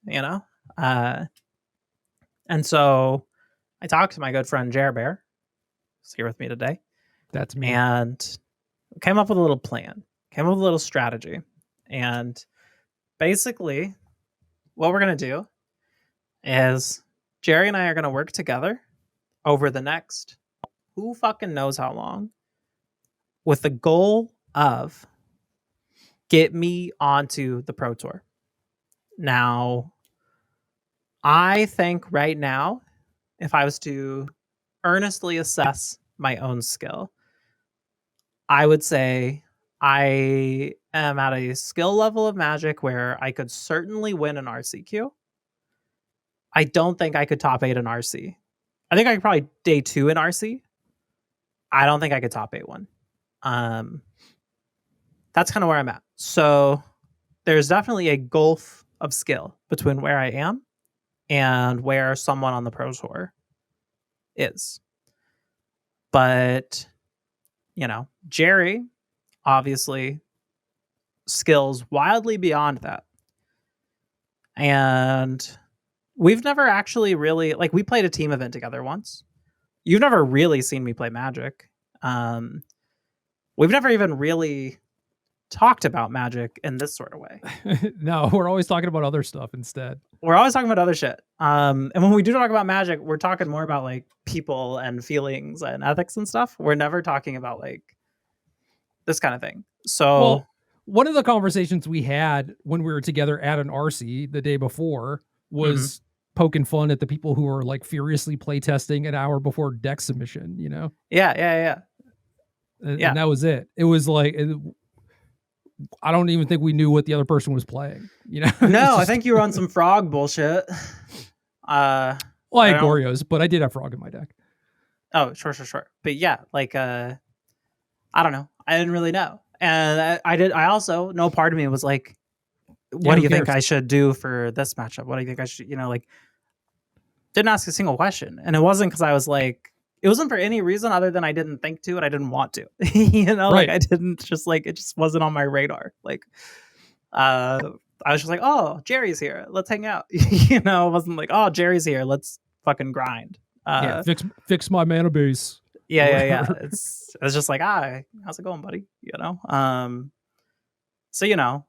And so I talked to my good friend Jer Bear, who's here with me today. That's me. And came up with a little plan, came up with a little strategy. And basically, what we're going to do is Jerry and I are going to work together over the next who fucking knows how long with the goal of get me onto the Pro Tour. Now, I think right now, if I was to earnestly assess my own skill, I would say I am at a skill level of Magic where I could certainly win an RCQ. I don't think I could top 8 in RC. I think I could probably day 2 in RC. I don't think I could top 8 one. That's kind of where I'm at. So there's definitely a gulf of skill between where I am and where someone on the Pro Tour is. But, Jerry, obviously, skills wildly beyond that. And we've never actually really, like, we played a team event together once. You've never really seen me play Magic. We've never even really talked about Magic in this sort of way. No, we're always talking about other stuff instead. We're always talking about other shit. And when we do talk about Magic, we're talking more about like people and feelings and ethics and stuff. We're never talking about like this kind of thing. So, well, one of the conversations we had when we were together at an RC the day before was poking fun at the people who were like furiously playtesting an hour before deck submission, you know? Yeah. And that was it. It was like, I don't even think we knew what the other person was playing, you know? No, I think you were on some frog bullshit. Well, I had Goryo's, but I did have frog in my deck. Oh, sure. But yeah, like, I don't know. I didn't really know. And I also, no part of me was like, what do you think I should do for this matchup? What do you think I should, you know, like, didn't ask a single question. And it wasn't because I was like, it wasn't for any reason other than I didn't think to and I didn't want to, you know, right. Like I didn't just like, it just wasn't on my radar. Like, I was just like, oh, Jerry's here. Let's hang out. You know, it wasn't like, oh, Jerry's here. Let's fucking grind. Yeah, fix my mana base. Yeah. It's just like, how's it going, buddy? You know? So, you know,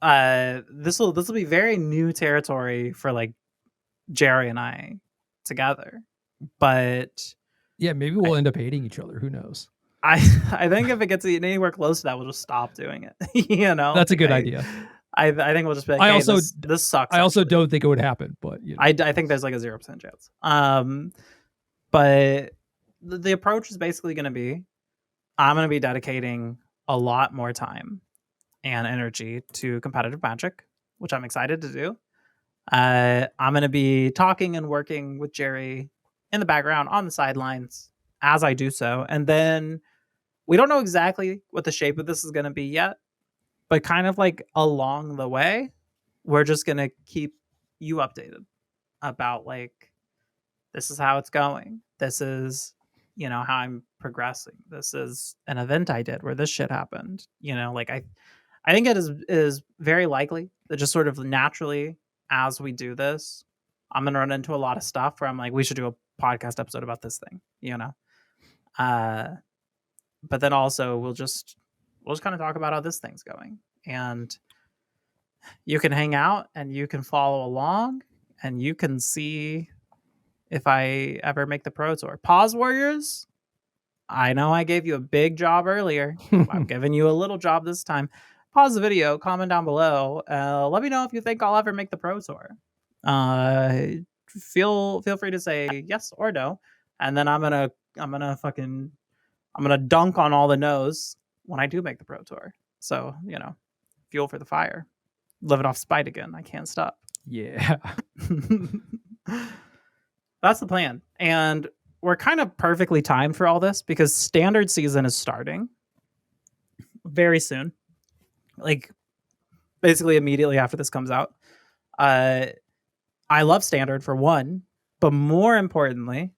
this will be very new territory for like Jerry and I together. But yeah, maybe we'll end up hating each other. Who knows? I think if it gets anywhere close to that, we'll just stop doing it. You know, that's a good idea. I think we'll just be like, this sucks. I also don't think it would happen, but you know. I think there's like a 0% chance. But the approach is basically going to be, I'm going to be dedicating a lot more time and energy to competitive Magic, which I'm excited to do. I'm going to be talking and working with Jerry in the background on the sidelines as I do so. And then we don't know exactly what the shape of this is going to be yet, but kind of like along the way, we're just going to keep you updated about like, this is how it's going. This is, you know, how I'm progressing. This is an event I did where this shit happened. You know, like I think it is very likely that just sort of naturally as we do this, I'm going to run into a lot of stuff where I'm like, we should do a podcast episode about this thing, you know? But then also we'll just kind of talk about how this thing's going, and you can hang out and you can follow along and you can see if I ever make the Pro Tour. Pause Warriors, I know I gave you a big job earlier. I'm giving you a little job this time. Pause the video, comment down below. Let me know if you think I'll ever make the Pro Tour. Feel free to say yes or no, and then I'm gonna dunk on all the no's when I do make the Pro Tour. So, you know, fuel for the fire. Living off spite again. I can't stop. Yeah. That's the plan. And we're kind of perfectly timed for all this because standard season is starting very soon. Like basically immediately after this comes out. I love standard for one, but more importantly,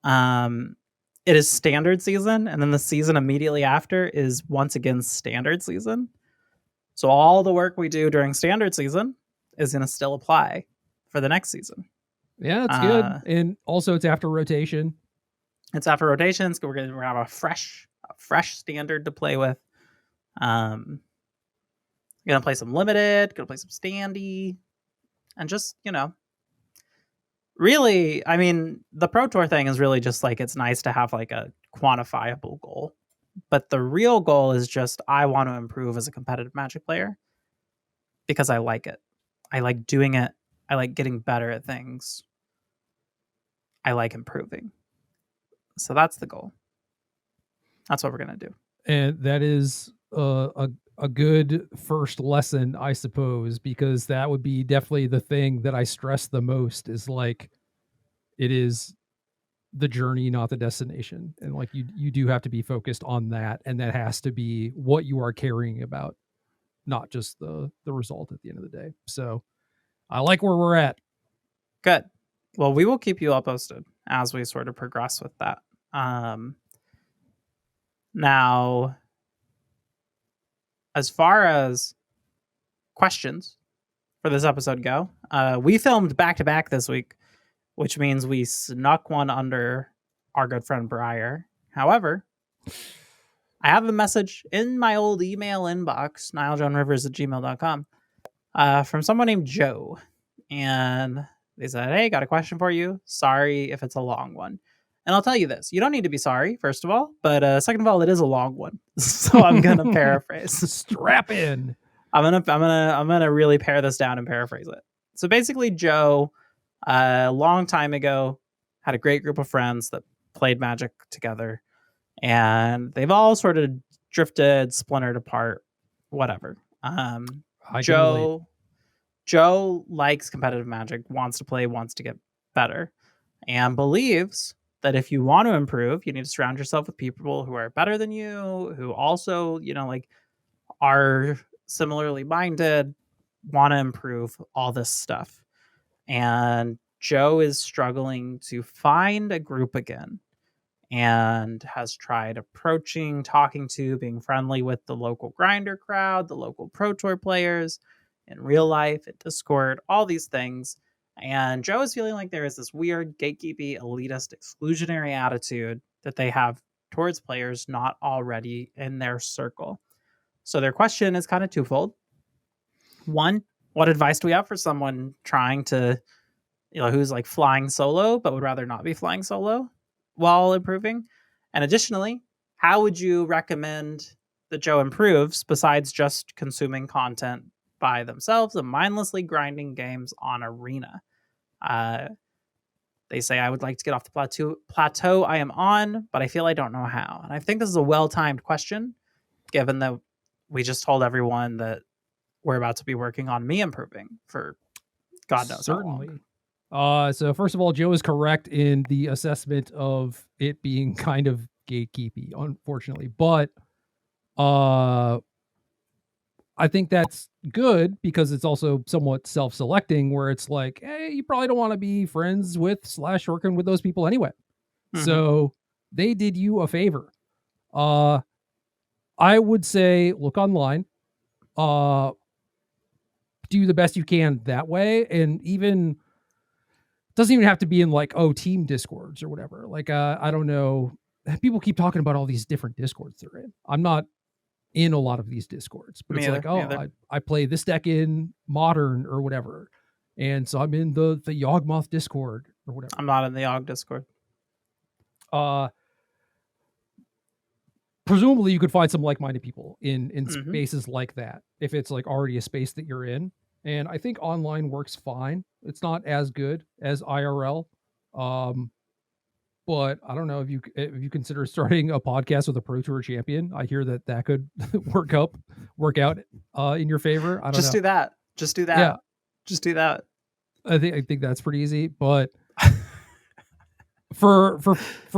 it is standard season, and then the season immediately after is once again standard season. So all the work we do during standard season is going to still apply for the next season. Yeah, that's good. And also it's after rotation. It's after rotations. We're going to have a fresh standard to play with. Going to play some limited, going to play some standy, and just, you know, really, I mean, the Pro Tour thing is really just like, it's nice to have like a quantifiable goal. But the real goal is just, I want to improve as a competitive Magic player because I like it. I like doing it. I like getting better at things. I like improving. So that's the goal. That's what we're going to do. And that is a good first lesson, I suppose, because that would be definitely the thing that I stress the most is like, it is the journey, not the destination. And like, you do have to be focused on that. And that has to be what you are caring about, not just the result at the end of the day. So I like where we're at. Good. Well, we will keep you all posted as we sort of progress with that. Now, as far as questions for this episode go. We filmed back to back this week, which means we snuck one under our good friend Briar. However, I have a message in my old email inbox, nilejohnrivers@gmail.com, from someone named Joe. And they said, hey, got a question for you. Sorry if it's a long one. And I'll tell you this, you don't need to be sorry, first of all, but second of all, it is a long one. So I'm going to paraphrase. Strap in. I'm gonna really pare this down and paraphrase it. So basically, Joe, a long time ago, had a great group of friends that played Magic together, and they've all sort of drifted, splintered apart, whatever. Joe likes competitive Magic, wants to play, wants to get better, and believes that if you want to improve, you need to surround yourself with people who are better than you, who also, are similarly minded, want to improve, all this stuff. And Joe is struggling to find a group again and has tried approaching, talking to, being friendly with the local grinder crowd, the local Pro Tour players in real life, at Discord, all these things. And Joe is feeling like there is this weird gatekeepy, elitist, exclusionary attitude that they have towards players not already in their circle. So their question is kind of twofold. One, what advice do we have for someone trying to, who's like flying solo, but would rather not be flying solo while improving? And additionally, how would you recommend that Joe improves besides just consuming content by themselves and mindlessly grinding games on Arena? They say, I would like to get off the plateau I am on, but I feel I don't know how. And I think this is a well-timed question, given that we just told everyone that we're about to be working on me improving for God knows Certainly. how long. So first of all, Joe is correct in the assessment of it being kind of gatekeepy, unfortunately. But I think that's good because it's also somewhat self-selecting, where it's like, hey, you probably don't want to be friends with / working with those people anyway. Mm-hmm. So they did you a favor. I would say look online, do the best you can that way. And even doesn't even have to be in like, team Discords or whatever. Like, I don't know. People keep talking about all these different Discords they're in. I'm not in a lot of these Discords, but it's like, I play this deck in Modern or whatever. And so I'm in the Yawgmoth Discord or whatever. I'm not in the Yawg Discord. Presumably you could find some like-minded people in spaces like that, if it's like already a space that you're in. And I think online works fine. It's not as good as IRL. But I don't know if you consider starting a podcast with a Pro Tour champion. I hear that could work out in your favor. I don't know. Do that. Just do that. Yeah. Just do that. I think that's pretty easy, but for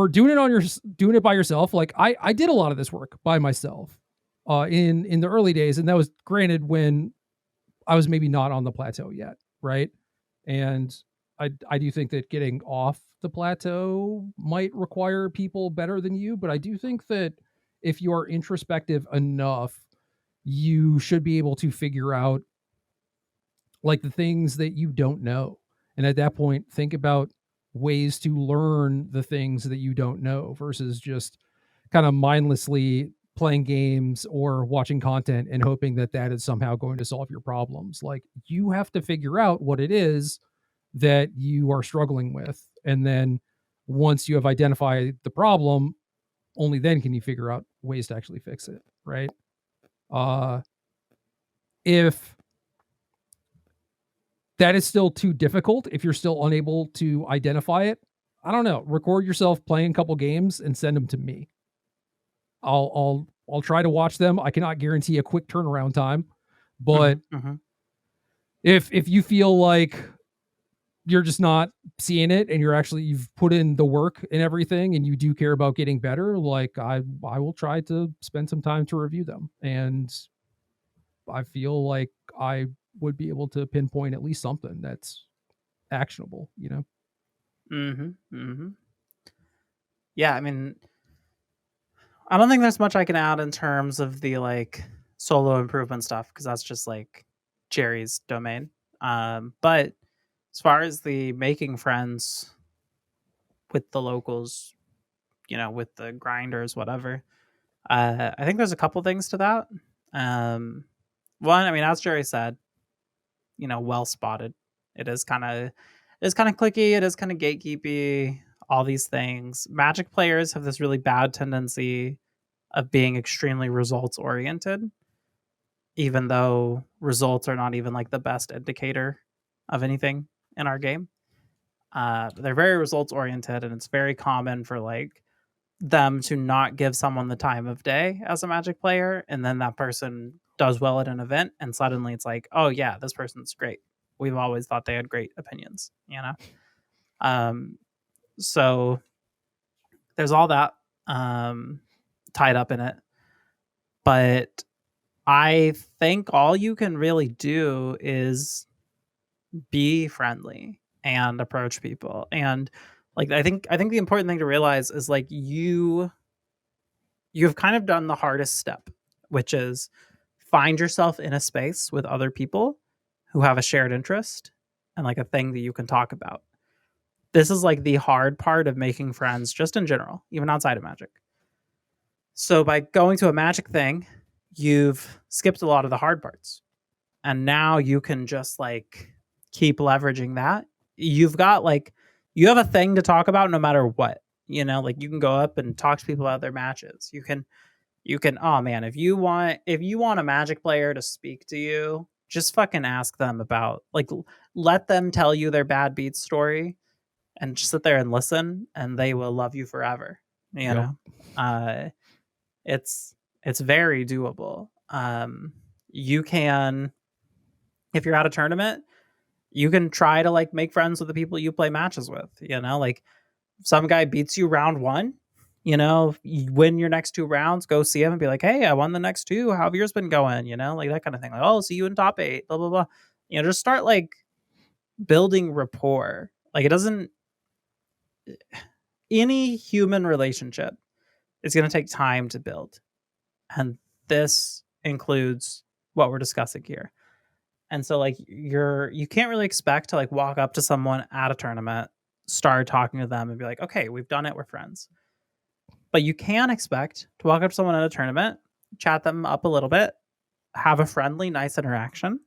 doing it by yourself, like I did a lot of this work by myself in the early days, and that was granted when I was maybe not on the plateau yet, right? And I do think that getting off the plateau might require people better than you, but I do think that if you are introspective enough, you should be able to figure out like the things that you don't know. And at that point, think about ways to learn the things that you don't know versus just kind of mindlessly playing games or watching content and hoping that is somehow going to solve your problems. Like, you have to figure out what it is that you are struggling with. And then once you have identified the problem, only then can you figure out ways to actually fix it. Right. If that is still too difficult, if you're still unable to identify it, I don't know, record yourself playing a couple games and send them to me. I'll try to watch them. I cannot guarantee a quick turnaround time, but if you feel like you're just not seeing it and you've put in the work and everything and you do care about getting better, like I will try to spend some time to review them. And I feel like I would be able to pinpoint at least something that's actionable, you know? Yeah, I mean, I don't think there's much I can add in terms of the like solo improvement stuff, because that's just like Jerry's domain. But as far as the making friends with the locals, with the grinders, whatever, I think there's a couple things to that. One, I mean, as Jerry said, well spotted. It is kind of clicky. It is kind of gatekeepy. All these things. Magic players have this really bad tendency of being extremely results oriented, even though results are not even like the best indicator of anything in our game. They're very results oriented, and it's very common for like them to not give someone the time of day as a Magic player, and then that person does well at an event, and suddenly it's like, oh yeah, this person's great. We've always thought they had great opinions, So there's all that tied up in it, but I think all you can really do is be friendly and approach people. And like I think the important thing to realize is like you've kind of done the hardest step, which is find yourself in a space with other people who have a shared interest and like a thing that you can talk about. This is like the hard part of making friends just in general, even outside of Magic. So by going to a Magic thing, you've skipped a lot of the hard parts. And now you can just like keep leveraging that. You have a thing to talk about no matter what. Like you can go up and talk to people about their matches. You can oh man, if you want a Magic player to speak to you, just fucking ask them about like let them tell you their bad beats story and just sit there and listen, and they will love you forever. It's very doable. You can, if you're at a tournament, you can try to like make friends with the people you play matches with. Like some guy beats you round one, you win your next 2 rounds, go see him and be like, hey, I won the next 2. How have yours been going? Like that kind of thing. Like, oh, see you in top 8, blah, blah, blah. Just start like building rapport. Like it doesn't, any human relationship is going to take time to build. And this includes what we're discussing here. And so like you can't really expect to like walk up to someone at a tournament, start talking to them and be like, okay, we've done it, we're friends. But you can expect to walk up to someone at a tournament, chat them up a little bit, have a friendly, nice interaction.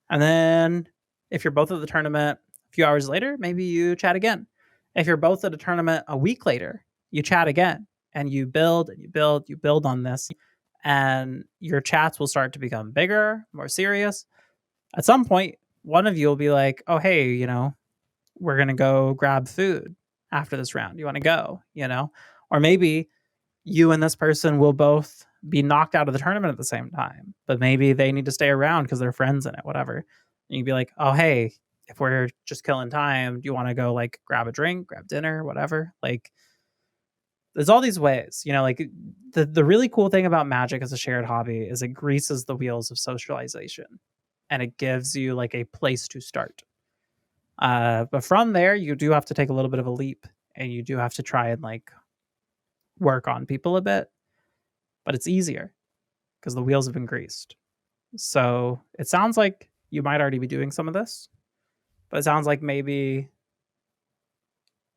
And then if you're both at the tournament a few hours later, maybe you chat again. If you're both at a tournament a week later, you chat again and you build and you build on this, and your chats will start to become bigger, more serious. At some point, one of you will be like, oh, hey, we're going to go grab food after this round. You want to go, Or maybe you and this person will both be knocked out of the tournament at the same time, but maybe they need to stay around because they're friends in it, whatever. And you'd be like, oh, hey, if we're just killing time, do you want to go like grab a drink, grab dinner, whatever? Like there's all these ways, like the really cool thing about Magic as a shared hobby is it greases the wheels of socialization and it gives you like a place to start. But from there, you do have to take a little bit of a leap and you do have to try and like work on people a bit, but it's easier because the wheels have been greased. So it sounds like you might already be doing some of this, but it sounds like maybe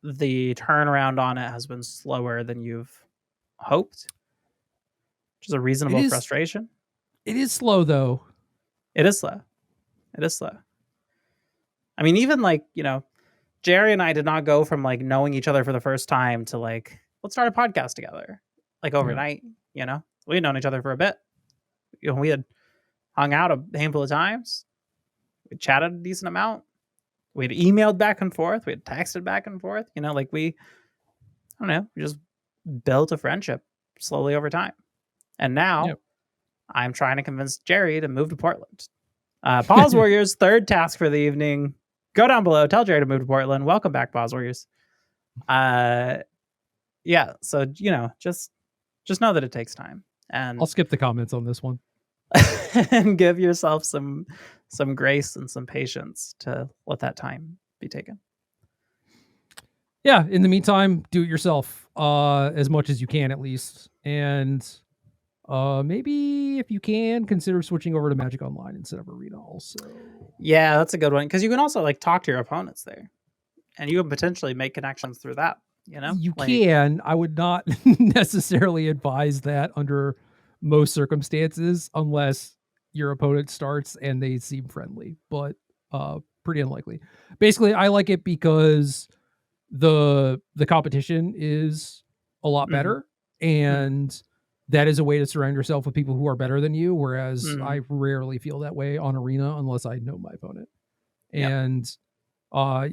the turnaround on it has been slower than you've hoped, which is a reasonable frustration. It is slow though. It is slow. I mean, even like, Jerry and I did not go from like knowing each other for the first time to like, let's start a podcast together, like overnight. We had known each other for a bit. We had hung out a handful of times. We chatted a decent amount. We had emailed back and forth. We had texted back and forth. We just built a friendship slowly over time. And now I'm trying to convince Jerry to move to Portland. Pause Warriors, third task for the evening. Go down below. Tell Jerry to move to Portland. Welcome back, Pause Warriors. Yeah. So, just know that it takes time. And I'll skip the comments on this one. and give yourself some grace and some patience to let that time be taken. Yeah. In the meantime, do it yourself as much as you can, at least. And Maybe if you can, consider switching over to Magic Online instead of Arena also. Yeah, that's a good one, because you can also like talk to your opponents there, and you can potentially make connections through that. You know, You like, can. I would not necessarily advise that under most circumstances, unless your opponent starts and they seem friendly, but pretty unlikely. Basically, I like it because the competition is a lot Mhm. better, and that is a way to surround yourself with people who are better than you, whereas I rarely feel that way on Arena unless I know my opponent. Yep. And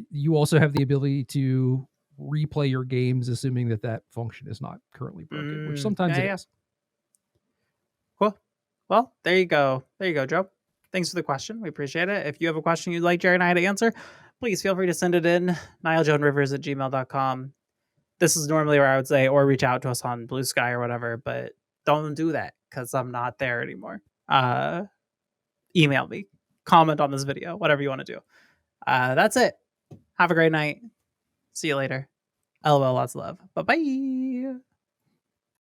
you also have the ability to replay your games, assuming that that function is not currently broken, which sometimes it is. Cool. Well, there you go. There you go, Joe. Thanks for the question. We appreciate it. If you have a question you'd like Jerry and I to answer, please feel free to send it in, nilejoanrivers@gmail.com. This is normally where I would say, or reach out to us on Blue Sky or whatever, but don't do that because I'm not there anymore. Email me, comment on this video, whatever you want to do. That's it. Have a great night. See you later. LOL, lots of love. Bye-bye.